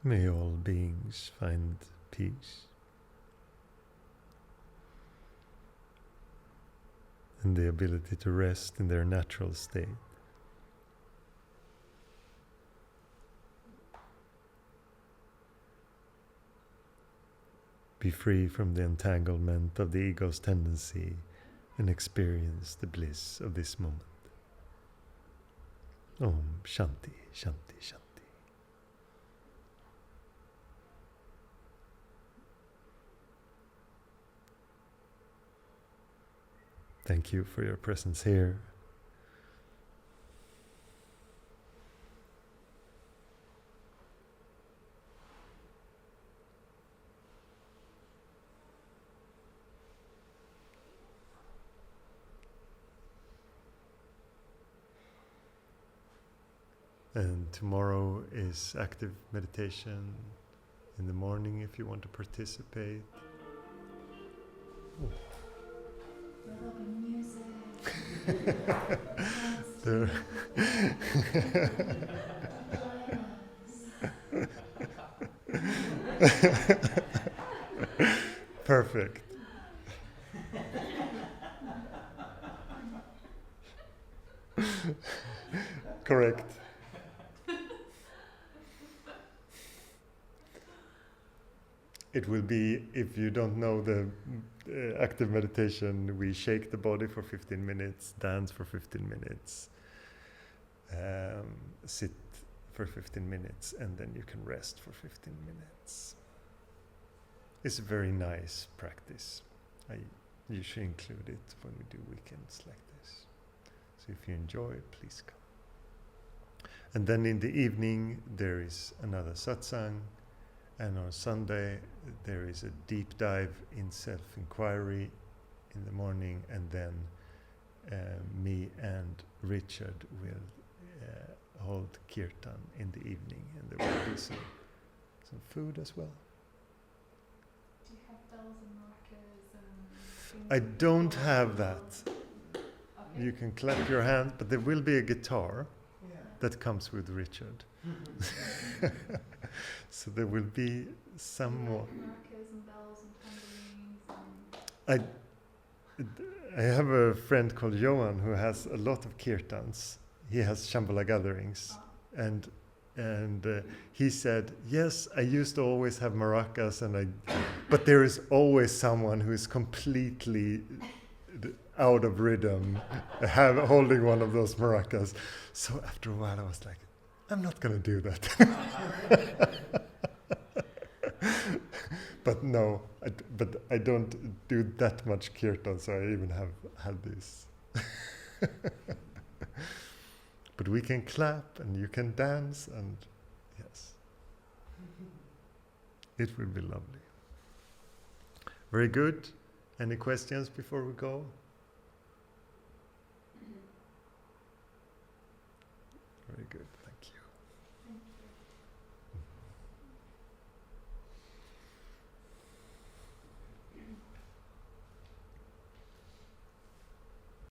May all beings find peace and the ability to rest in their natural state. Be free from the entanglement of the ego's tendency and experience the bliss of this moment. Om Shanti, Shanti, Shanti. Thank you for your presence here. And tomorrow is active meditation in the morning if you want to participate. There'll be music. Perfect. Correct. It will be, if you don't know the active meditation, we shake the body for 15 minutes, dance for 15 minutes, sit for 15 minutes, and then you can rest for 15 minutes. It's a very nice practice. I usually include it when we do weekends like this. So if you enjoy, please come. And then in the evening, there is another satsang. And on Sunday, there is a deep dive in self-inquiry in the morning, and then me and Richard will hold kirtan in the evening, and there will be some food as well. Do you have bells and maracas and I don't have that. Okay. You can clap your hands, but there will be a guitar Yeah. that comes with Richard. So there will be some more. Maracas and bells and tambourines and I have a friend called Johan who has a lot of kirtans. He has Shambhala gatherings, and he said, yes, I used to always have maracas, but there is always someone who is completely out of rhythm, holding one of those maracas. So after a while, I was like, I'm not going to do that. But no, I don't do that much kirtan, so I even have had this. But we can clap and you can dance, and yes, it will be lovely. Very good. Any questions before we go? Very good.